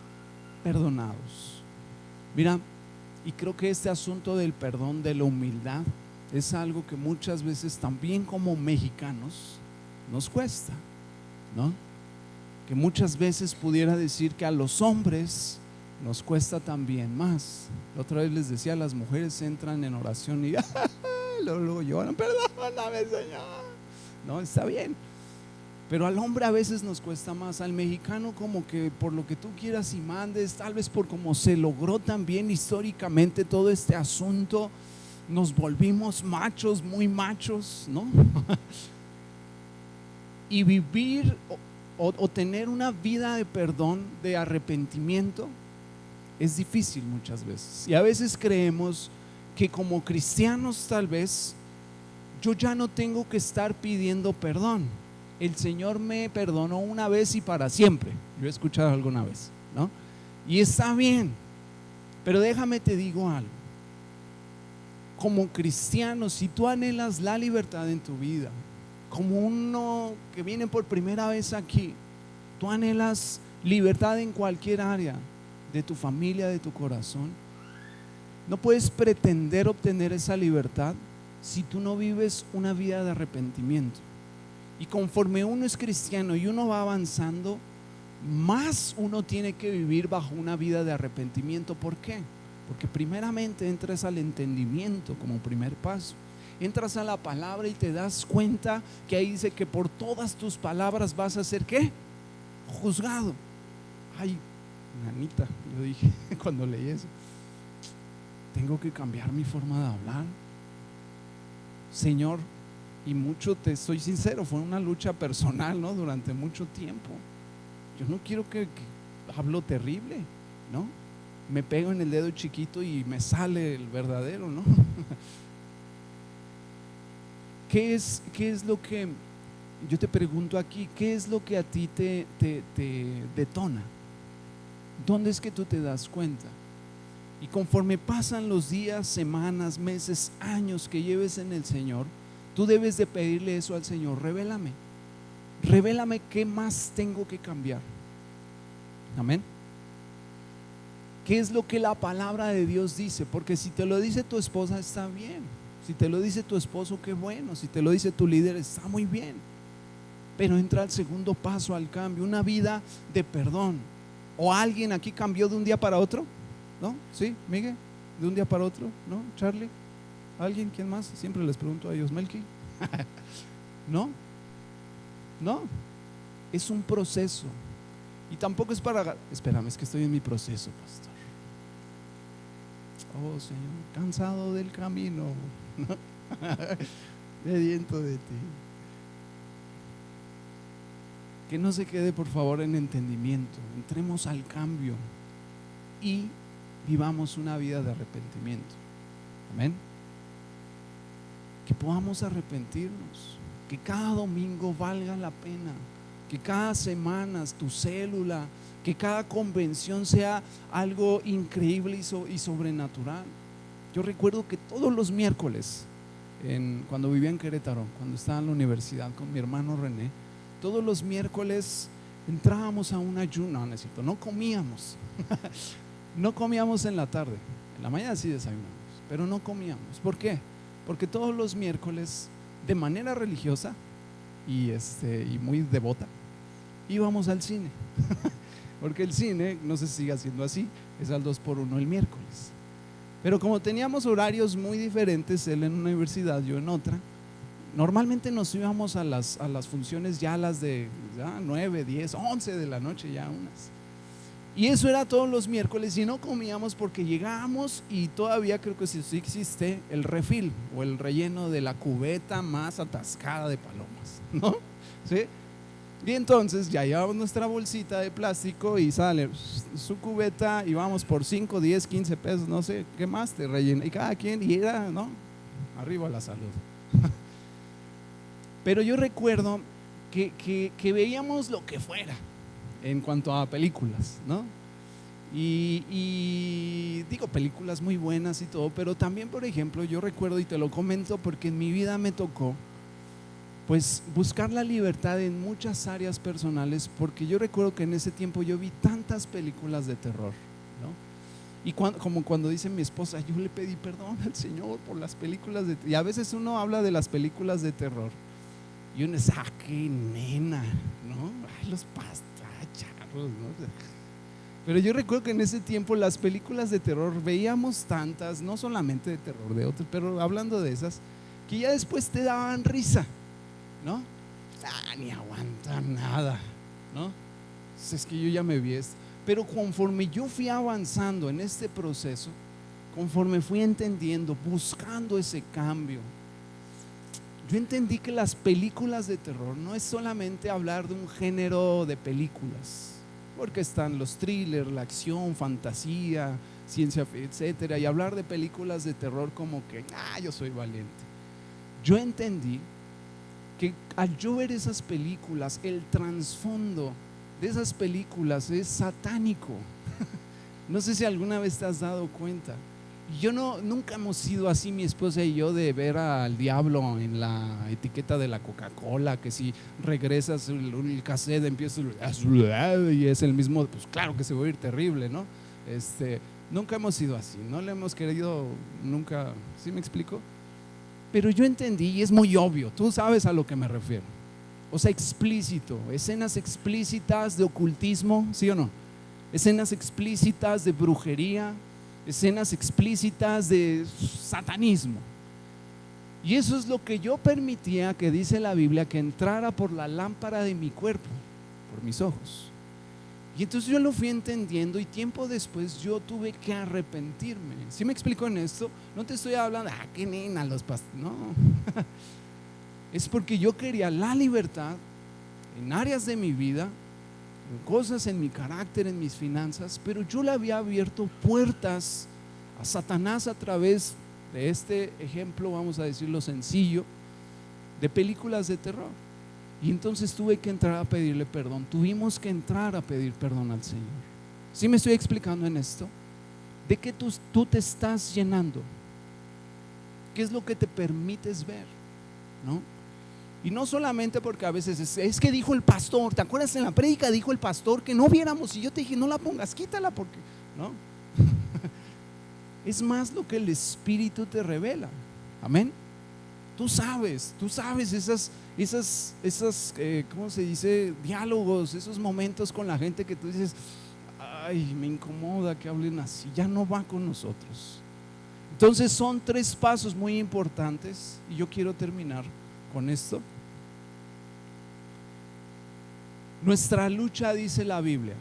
Perdonados. Mira, y creo que este asunto del perdón, de la humildad, es algo que muchas veces también como mexicanos nos cuesta, ¿no? Que muchas veces pudiera decir que a los hombres nos cuesta también más. La otra vez les decía, las mujeres entran en oración y luego lloran, perdóname, Señor. No, está bien, pero al hombre a veces nos cuesta más. Al mexicano, como que por lo que tú quieras y mandes, tal vez por cómo se logró también históricamente todo este asunto, nos volvimos machos, muy machos, ¿no? Y vivir o tener una vida de perdón, de arrepentimiento, es difícil muchas veces. Y a veces creemos que como cristianos tal vez yo ya no tengo que estar pidiendo perdón. El Señor me perdonó una vez y para siempre. Yo he escuchado alguna vez, ¿no? Y está bien, pero déjame te digo algo. Como cristiano, si tú anhelas la libertad en tu vida, como uno que viene por primera vez aquí, tú anhelas libertad en cualquier área de tu familia, de tu corazón, no puedes pretender obtener esa libertad si tú no vives una vida de arrepentimiento. Y conforme uno es cristiano y uno va avanzando, más uno tiene que vivir bajo una vida de arrepentimiento. ¿Por qué? Porque primeramente entras al entendimiento como primer paso. Entras a la palabra y te das cuenta que ahí dice que por todas tus palabras vas a ser ¿qué? Juzgado. Ay, nanita, yo dije cuando leí eso, tengo que cambiar mi forma de hablar, Señor. Y mucho, te soy sincero, fue una lucha personal, ¿no? Durante mucho tiempo. Yo no quiero que hablo terrible, ¿no? Me pego en el dedo chiquito y me sale el verdadero, ¿no? ¿Qué es lo que, yo te pregunto aquí, qué es lo que a ti te detona? ¿Dónde es que tú te das cuenta? Y conforme pasan los días, semanas, meses, años que lleves en el Señor, tú debes de pedirle eso al Señor. Revélame qué más tengo que cambiar. Amén. ¿Qué es lo que la palabra de Dios dice? Porque si te lo dice tu esposa, está bien. Si te lo dice tu esposo, qué bueno. Si te lo dice tu líder, está muy bien. Pero entra al segundo paso, al cambio, una vida de perdón. ¿O alguien aquí cambió de un día para otro? ¿No? ¿Sí, Miguel? ¿De un día para otro? ¿No? ¿Charlie? ¿Alguien? ¿Quién más? Siempre les pregunto a ellos. ¿Melqui? ¿No? No. Es un proceso. Y tampoco es para... Espérame, es que estoy en mi proceso, pastor. Oh, Señor, cansado del camino. Sediento de ti. Que no se quede, por favor, en entendimiento. Entremos al cambio y vivamos una vida de arrepentimiento. Amén. Que podamos arrepentirnos, que cada domingo valga la pena, que cada semana tu célula, que cada convención sea algo increíble y sobrenatural. Yo recuerdo que todos los miércoles, cuando vivía en Querétaro, cuando estaba en la universidad con mi hermano René, todos los miércoles entrábamos a un ayuno. No es cierto, no comíamos. No comíamos en la tarde, en la mañana sí desayunamos, pero no comíamos. ¿Por qué? Porque todos los miércoles, de manera religiosa y muy devota, íbamos al cine. Porque el cine, no se sigue haciendo así, es al 2x1 el miércoles. Pero como teníamos horarios muy diferentes, él en una universidad, yo en otra, normalmente nos íbamos a las funciones ya las de 9, 10, 11 de la noche, ya unas. Y eso era todos los miércoles y no comíamos porque llegábamos y todavía creo que sí existe el refill o el relleno de la cubeta más atascada de palomas, ¿no? ¿Sí? Y entonces ya llevamos nuestra bolsita de plástico y sale su cubeta y vamos por 5, 10, 15 pesos, no sé qué más te rellena. Y cada quien, y era, ¿no? Arriba la salud. Pero yo recuerdo que veíamos lo que fuera en cuanto a películas, ¿no? Y digo, películas muy buenas y todo, pero también, por ejemplo, yo recuerdo y te lo comento porque en mi vida me tocó pues buscar la libertad en muchas áreas personales, porque yo recuerdo que en ese tiempo yo vi tantas películas de terror, ¿no? Y como cuando dice mi esposa, yo le pedí perdón al Señor por las películas de terror. Y a veces uno habla de las películas de terror y uno dice, qué nena, ¿no? Ay, los pastacharros, ¿no? Pero yo recuerdo que en ese tiempo las películas de terror veíamos tantas, no solamente de terror, de otras, pero hablando de esas, que ya después te daban risa, ¿no? Ni aguantan nada, ¿no? Es que yo ya me vi esto. Pero conforme yo fui avanzando en este proceso, conforme fui entendiendo, buscando ese cambio, yo entendí que las películas de terror no es solamente hablar de un género de películas, porque están los thrillers, la acción, fantasía, ciencia, etcétera, y hablar de películas de terror como que, yo soy valiente. Yo entendí que al yo ver esas películas, el trasfondo de esas películas es satánico. No sé si alguna vez te has dado cuenta. Nunca hemos sido así, mi esposa y yo, de ver al diablo en la etiqueta de la Coca-Cola, que si regresas el cassette empieza y es el mismo, pues claro que se va a oír terrible, ¿no? Nunca hemos sido así, no le hemos querido nunca, ¿sí me explico? Pero yo entendí, y es muy obvio, tú sabes a lo que me refiero. O sea, explícito, escenas explícitas de ocultismo, ¿sí o no? Escenas explícitas de brujería, escenas explícitas de satanismo. Y eso es lo que yo permitía, que dice la Biblia, que entrara por la lámpara de mi cuerpo, por mis ojos. Y entonces yo lo fui entendiendo, y tiempo después yo tuve que arrepentirme. ¿Sí me explico en esto? No te estoy hablando, qué nena los pastores, no. Es porque yo quería la libertad en áreas de mi vida, en cosas en mi carácter, en mis finanzas, pero yo le había abierto puertas a Satanás a través de este ejemplo, vamos a decirlo sencillo, de películas de terror. Y entonces tuve que entrar a pedirle perdón. Tuvimos que entrar a pedir perdón al Señor. ¿Sí me estoy explicando en esto? ¿De qué tú te estás llenando? ¿Qué es lo que te permites ver? ¿No? Y no solamente porque a veces es que dijo el pastor, ¿te acuerdas en la prédica? Dijo el pastor que no viéramos, y yo te dije, no la pongas, quítala, porque no. Es más lo que el Espíritu te revela. Amén. Tú sabes esas ¿cómo se dice? Diálogos, esos momentos con la gente que tú dices, ay, me incomoda que hablen así, ya no va con nosotros. Entonces son 3 pasos muy importantes, y yo quiero terminar con esto. Nuestra lucha, dice la Biblia,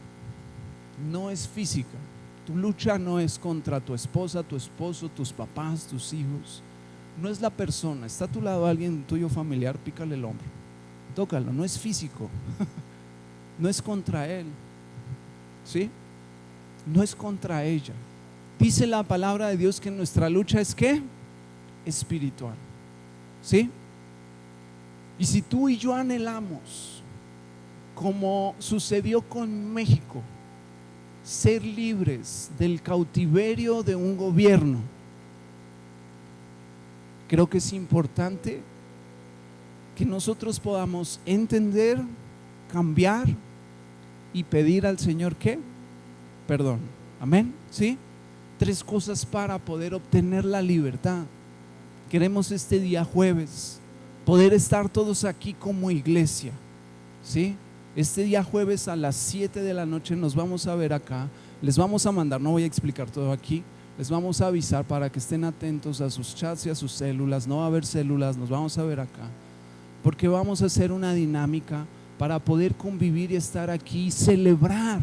no es física. Tu lucha no es contra tu esposa, tu esposo, tus papás, tus hijos. No es la persona. Está a tu lado alguien tuyo familiar, pícale el hombro, tócalo. No es físico. No es contra él, ¿sí? No es contra ella. Dice la palabra de Dios que nuestra lucha es ¿qué? Espiritual, ¿sí? Y si tú y yo anhelamos, como sucedió con México, ser libres del cautiverio de un gobierno, creo que es importante que nosotros podamos entender, cambiar y pedir al Señor ¿qué? Perdón. Amén. ¿Sí? 3 cosas para poder obtener la libertad. Queremos este día jueves poder estar todos aquí como iglesia, ¿sí? Este día jueves a las 7 de la noche nos vamos a ver acá. Les vamos a mandar, no voy a explicar todo aquí, les vamos a avisar para que estén atentos a sus chats y a sus células. No va a haber células, nos vamos a ver acá, porque vamos a hacer una dinámica para poder convivir y estar aquí y celebrar,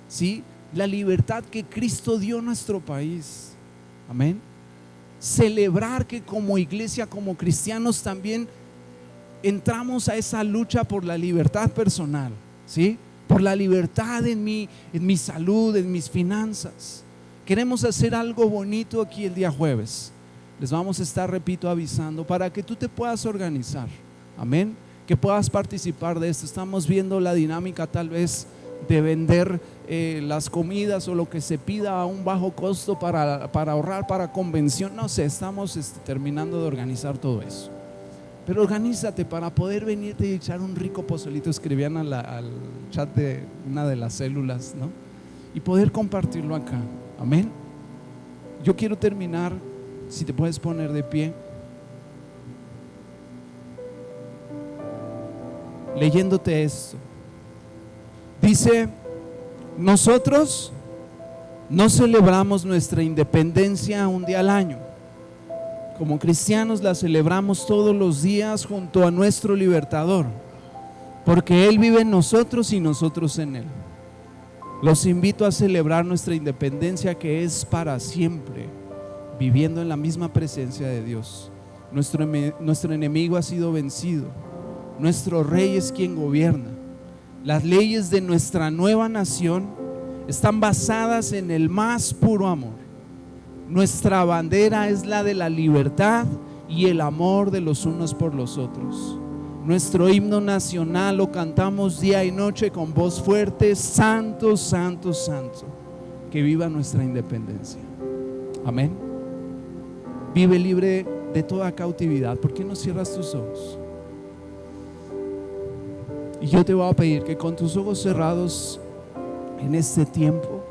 ¿sí?, la libertad que Cristo dio a nuestro país. Amén. Celebrar que como iglesia, como cristianos también entramos a esa lucha por la libertad personal, ¿sí?, por la libertad en mi salud, en mis finanzas. Queremos hacer algo bonito aquí el día jueves. Les vamos a estar, repito, avisando para que tú te puedas organizar. Amén. Que puedas participar de esto. Estamos viendo la dinámica tal vez de vender las comidas o lo que se pida a un bajo costo para ahorrar para convención. No sé, estamos terminando de organizar todo eso. Pero organízate para poder venirte y echar un rico pozolito. Escribían al chat de una de las células, ¿no? Y poder compartirlo acá. Amén. Yo quiero terminar, si te puedes poner de pie, leyéndote esto. Dice: nosotros no celebramos nuestra independencia un día al año. Como cristianos la celebramos todos los días junto a nuestro libertador, porque Él vive en nosotros y nosotros en Él. Los invito a celebrar nuestra independencia, que es para siempre, viviendo en la misma presencia de Dios. Nuestro enemigo ha sido vencido. Nuestro rey es quien gobierna. Las leyes de nuestra nueva nación están basadas en el más puro amor. Nuestra bandera es la de la libertad y el amor de los unos por los otros. Nuestro himno nacional lo cantamos día y noche con voz fuerte: Santo, Santo, Santo. Que viva nuestra independencia. Amén. Vive libre de toda cautividad. ¿Por qué no cierras tus ojos? Y yo te voy a pedir que con tus ojos cerrados en este tiempo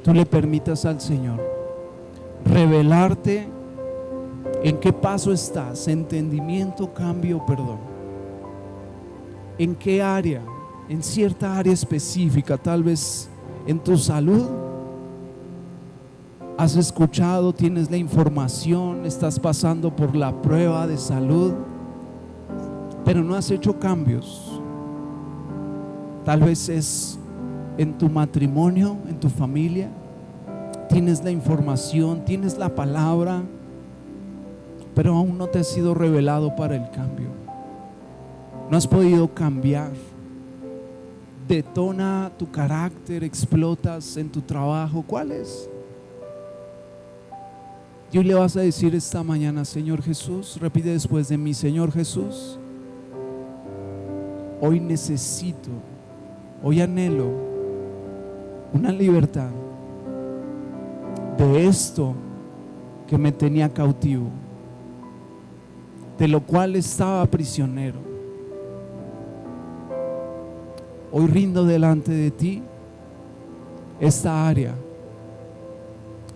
tú le permitas al Señor revelarte ¿En qué paso estás? Entendimiento, cambio, perdón. ¿En qué área? En cierta área específica, tal vez en tu salud. Has escuchado, tienes la información, estás pasando por la prueba de salud, pero no has hecho cambios. Tal vez es en tu matrimonio, en tu familia. Tienes la información, tienes la palabra, pero aún no te ha sido revelado para el cambio. No has podido cambiar. Detona tu carácter, explotas en tu trabajo. ¿Cuál es? Y hoy le vas a decir esta mañana: Señor Jesús, repite después de mí: Señor Jesús, hoy necesito, hoy anhelo una libertad de esto que me tenía cautivo, de lo cual estaba prisionero. Hoy rindo delante de ti esta área.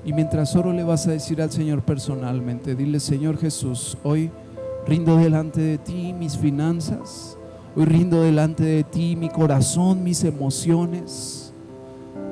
Y mientras oro le vas a decir al Señor personalmente, dile: Señor Jesús, hoy rindo delante de ti mis finanzas, hoy rindo delante de ti mi corazón, mis emociones,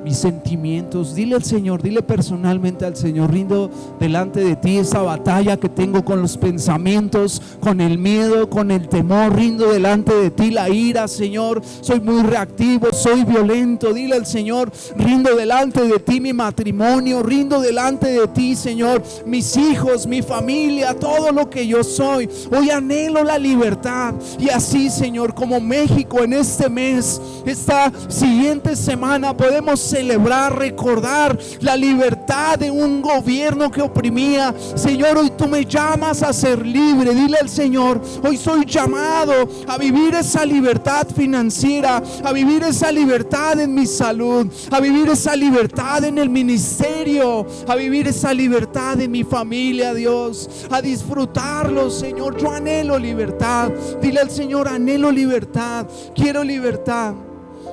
mis sentimientos. Dile al Señor, dile personalmente al Señor: rindo delante de ti esa batalla que tengo con los pensamientos, con el miedo, con el temor. Rindo delante de ti la ira, Señor. Soy muy reactivo, soy violento. Dile al Señor: rindo delante de ti mi matrimonio, rindo delante de ti, Señor, mis hijos, mi familia, todo lo que yo soy. Hoy anhelo la libertad. Y así, Señor, como México en este mes, esta siguiente semana, podemos celebrar, recordar la libertad de un gobierno que oprimía. Señor, hoy tú me llamas a ser libre. Dile al Señor: hoy soy llamado a vivir esa libertad financiera, a vivir esa libertad en mi salud, a vivir esa libertad en el ministerio, a vivir esa libertad en mi familia, Dios, a disfrutarlo, Señor. Yo anhelo libertad. Dile al Señor: anhelo libertad, quiero libertad.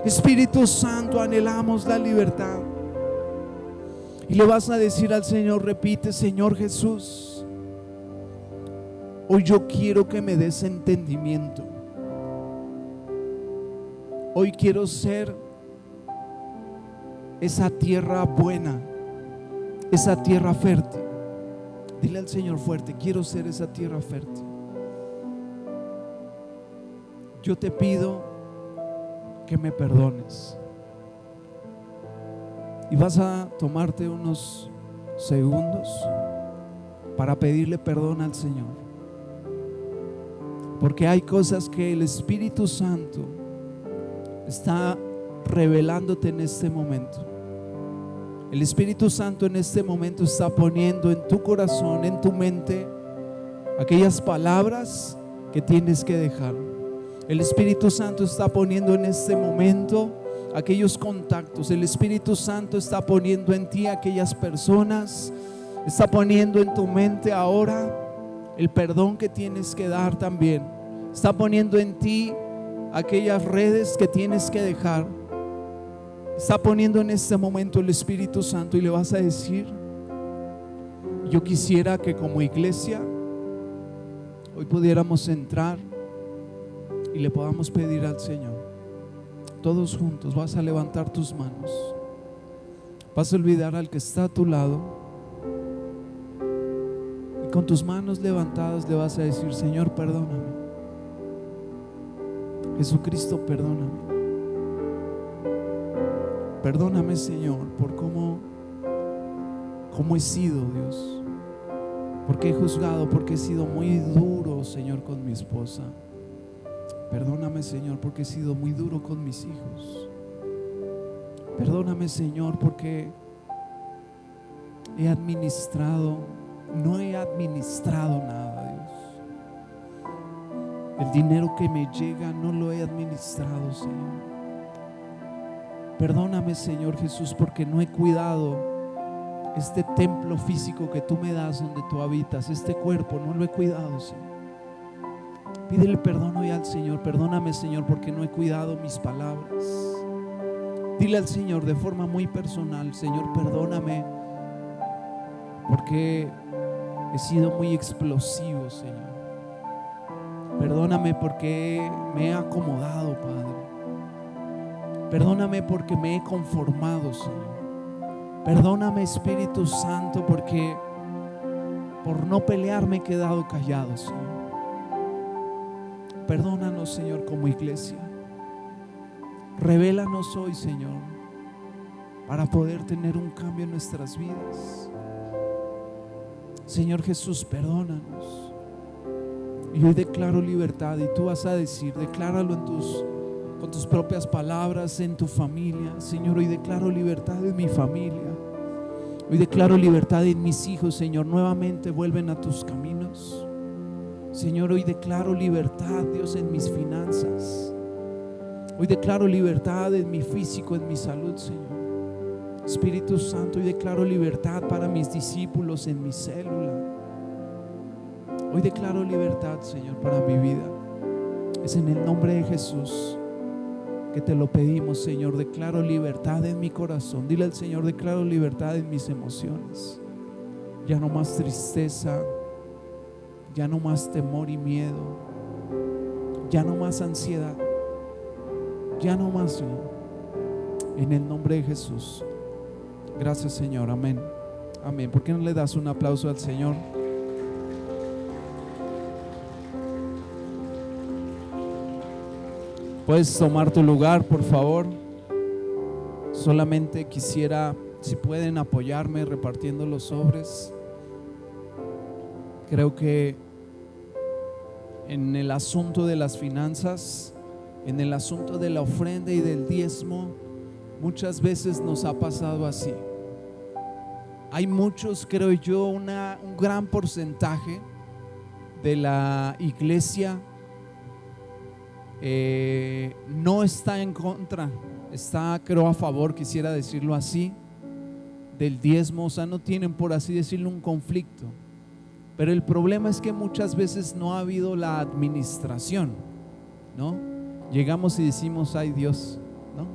Espíritu Santo, anhelamos la libertad. Y le vas a decir al Señor, repite: Señor Jesús, hoy yo quiero que me des entendimiento. Hoy quiero ser esa tierra buena, esa tierra fértil. Dile al Señor fuerte: quiero ser esa tierra fértil. Yo te pido que me perdones. Y vas a tomarte unos segundos para pedirle perdón al Señor, porque hay cosas que el Espíritu Santo está revelándote en este momento. El Espíritu Santo en este momento está poniendo en tu corazón, en tu mente, aquellas palabras que tienes que dejar. El Espíritu Santo está poniendo en este momento aquellos contactos. El Espíritu Santo está poniendo en ti aquellas personas. Está poniendo en tu mente ahora el perdón que tienes que dar también. Está poniendo en ti aquellas redes que tienes que dejar. Está poniendo en este momento el Espíritu Santo, y le vas a decir: yo quisiera que como iglesia hoy pudiéramos entrar y le podamos pedir al Señor, todos juntos. Vas a levantar tus manos, vas a olvidar al que está a tu lado, y con tus manos levantadas le vas a decir: Señor, perdóname. Jesucristo, perdóname. Perdóname, Señor, por cómo he sido, Dios, porque he juzgado, porque he sido muy duro, Señor, con mi esposa. Perdóname, Señor, porque he sido muy duro con mis hijos. Perdóname, Señor, porque no he administrado nada, Dios. El dinero que me llega no lo he administrado, Señor. Perdóname, Señor Jesús, porque no he cuidado este templo físico que tú me das, donde tú habitas. Este cuerpo no lo he cuidado, Señor. Pídele perdón hoy al Señor. Perdóname, Señor, porque no he cuidado mis palabras. Dile al Señor de forma muy personal: Señor, perdóname porque he sido muy explosivo, Señor. Perdóname porque me he acomodado, Padre. Perdóname porque me he conformado, Señor. Perdóname, Espíritu Santo, porque por no pelear me he quedado callado, Señor. Perdónanos, Señor, como iglesia. Revélanos hoy, Señor, para poder tener un cambio en nuestras vidas. Señor Jesús, perdónanos. Y hoy declaro libertad, y tú vas a decir, decláralo con tus propias palabras en tu familia. Señor, hoy declaro libertad en mi familia. Hoy declaro libertad en mis hijos, Señor. Nuevamente vuelven a tus caminos. Señor, hoy declaro libertad, Dios, en mis finanzas. Hoy declaro libertad en mi físico, en mi salud, Señor. Espíritu Santo, hoy declaro libertad para mis discípulos en mi célula. Hoy declaro libertad, Señor, para mi vida. Es en el nombre de Jesús que te lo pedimos, Señor. Declaro libertad en mi corazón. Dile al Señor, declaro libertad en mis emociones. Ya no más tristeza, ya no más temor y miedo, ya no más ansiedad, ya no más, Señor. En el nombre de Jesús. Gracias, Señor. Amén. Amén. ¿Por qué no le das un aplauso al Señor? Puedes tomar tu lugar, por favor. Solamente quisiera, si pueden apoyarme repartiendo los sobres. Creo que en el asunto de las finanzas, en el asunto de la ofrenda y del diezmo, muchas veces nos ha pasado así. Hay muchos, creo yo, un gran porcentaje de la iglesia no está en contra, está, creo, a favor, quisiera decirlo así, del diezmo. O sea, no tienen, por así decirlo, un conflicto. Pero el problema es que muchas veces no ha habido la administración, ¿no? Llegamos y decimos, ay Dios, ¿no?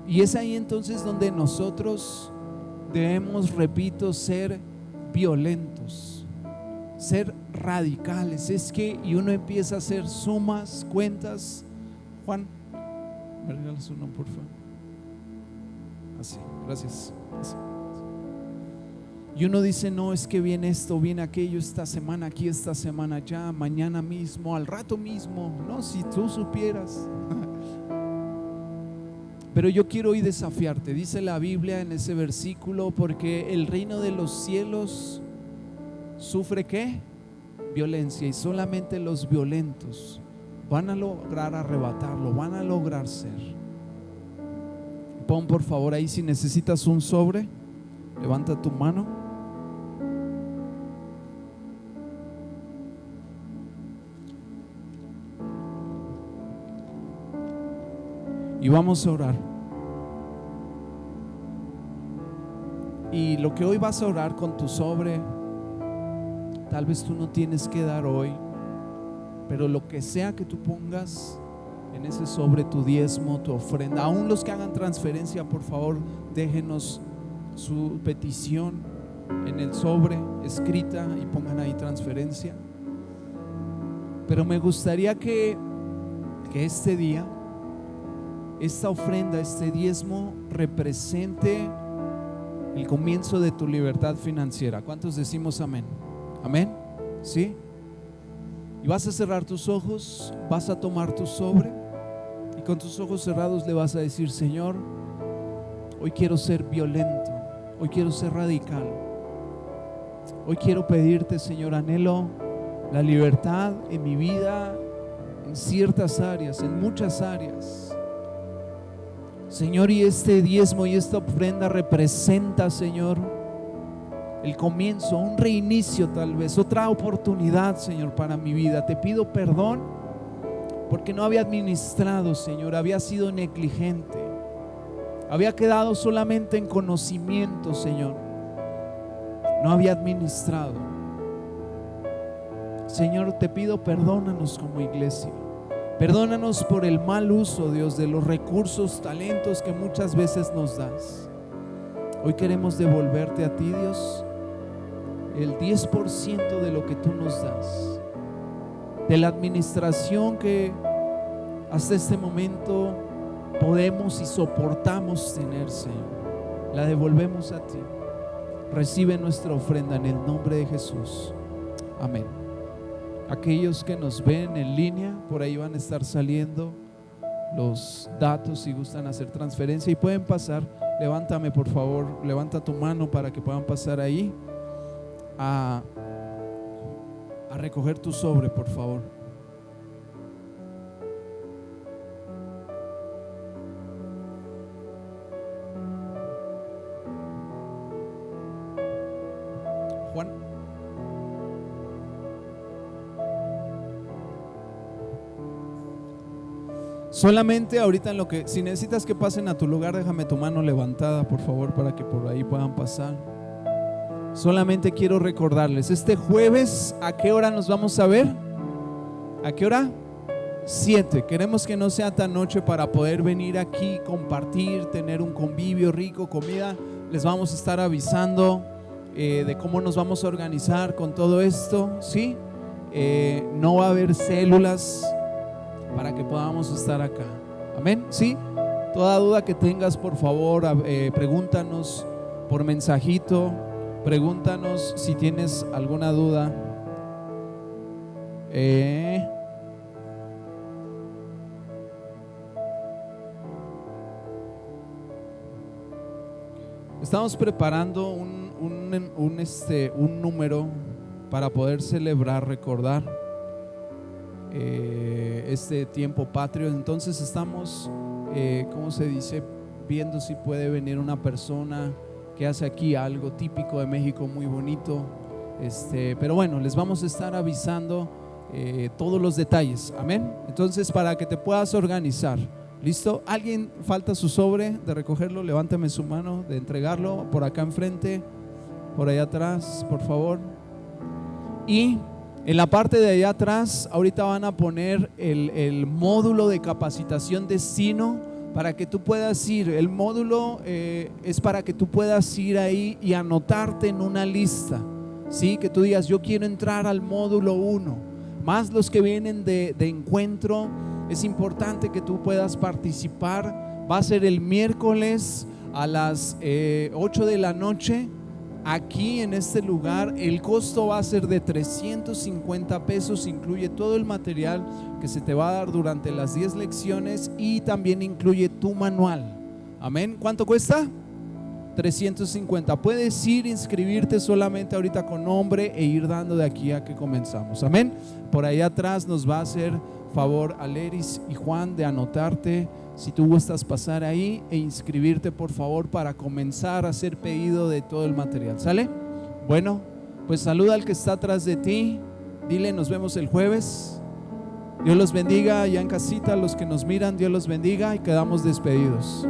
Y es ahí entonces donde nosotros debemos, repito, ser violentos, ser radicales. Es que, y uno empieza a hacer sumas, cuentas. Juan, me regalas uno, por favor. Así, gracias. Así. Y uno dice, no, es que viene esto, viene aquello, esta semana aquí, esta semana allá, mañana mismo, al rato mismo. No, si tú supieras. Pero yo quiero hoy desafiarte. Dice la Biblia en ese versículo, porque el reino de los cielos sufre ¿qué? Violencia, y solamente los violentos van a lograr arrebatarlo, van a lograr ser. Pon por favor ahí, si necesitas un sobre, levanta tu mano. Y vamos a orar. Y lo que hoy vas a orar con tu sobre, tal vez tú no tienes que dar hoy, pero lo que sea que tú pongas en ese sobre, tu diezmo, tu ofrenda, aún los que hagan transferencia, por favor, déjenos su petición en el sobre escrita y pongan ahí transferencia. Pero me gustaría que este día, esta ofrenda, este diezmo represente el comienzo de tu libertad financiera. ¿Cuántos decimos amén? Amén. ¿Sí? Y vas a cerrar tus ojos, vas a tomar tu sobre y con tus ojos cerrados le vas a decir, Señor, hoy quiero ser violento, hoy quiero ser radical, hoy quiero pedirte, Señor, anhelo la libertad en mi vida, en ciertas áreas, en muchas áreas, Señor. Y este diezmo y esta ofrenda representa, Señor, el comienzo, un reinicio, tal vez otra oportunidad, Señor, para mi vida. Te pido perdón porque no había administrado, Señor, había sido negligente, había quedado solamente en conocimiento, Señor, no había administrado. Señor, te pido, perdónanos como iglesia, perdónanos por el mal uso, Dios, de los recursos, talentos que muchas veces nos das. Hoy queremos devolverte a ti, Dios, el 10% de lo que tú nos das, de la administración que hasta este momento podemos y soportamos tener, Señor. La devolvemos a ti. Recibe nuestra ofrenda en el nombre de Jesús. Amén. Aquellos que nos ven en línea, por ahí van a estar saliendo los datos si gustan hacer transferencia y pueden pasar. Levántame, por favor, levanta tu mano para que puedan pasar ahí a recoger tu sobre, por favor. Juan. Solamente ahorita en lo que, si necesitas que pasen a tu lugar, déjame tu mano levantada, por favor, para que por ahí puedan pasar. Solamente quiero recordarles, este jueves, ¿a qué hora nos vamos a ver? ¿A qué hora? 7. Queremos que no sea tan noche para poder venir aquí, compartir, tener un convivio rico, comida. Les vamos a estar avisando de cómo nos vamos a organizar con todo esto, ¿sí? No va a haber células para que podamos estar acá. Amén, ¿sí? Toda duda que tengas, por favor, pregúntanos por mensajito. Pregúntanos si tienes alguna duda. Estamos preparando un número para poder celebrar, recordar este tiempo patrio. Entonces estamos, ¿cómo se dice? Viendo si puede venir una persona que hace aquí algo típico de México muy bonito. Pero bueno, les vamos a estar avisando todos los detalles. Amén. Entonces, para que te puedas organizar. ¿Listo? ¿Alguien falta su sobre de recogerlo? Levántame su mano de entregarlo. Por acá enfrente, por allá atrás, por favor. Y en la parte de allá atrás, ahorita van a poner el módulo de capacitación destino para que tú puedas ir. El módulo es para que tú puedas ir ahí y anotarte en una lista, ¿sí? Que tú digas, yo quiero entrar al módulo 1. Más los que vienen de encuentro, es importante que tú puedas participar. Va a ser el miércoles a las 8 de la noche. Aquí en este lugar el costo va a ser de 350 pesos, incluye todo el material que se te va a dar durante las 10 lecciones y también incluye tu manual. Amén. ¿Cuánto cuesta? 350. Puedes ir, inscribirte solamente ahorita con nombre e ir dando de aquí a que comenzamos. Amén. Por ahí atrás nos va a hacer favor Aleris y Juan de anotarte. Si tú gustas pasar ahí e inscribirte, por favor, para comenzar a hacer pedido de todo el material. ¿Sale? Bueno, pues saluda al que está atrás de ti. Dile, nos vemos el jueves. Dios los bendiga allá en casita. Los que nos miran, Dios los bendiga y quedamos despedidos.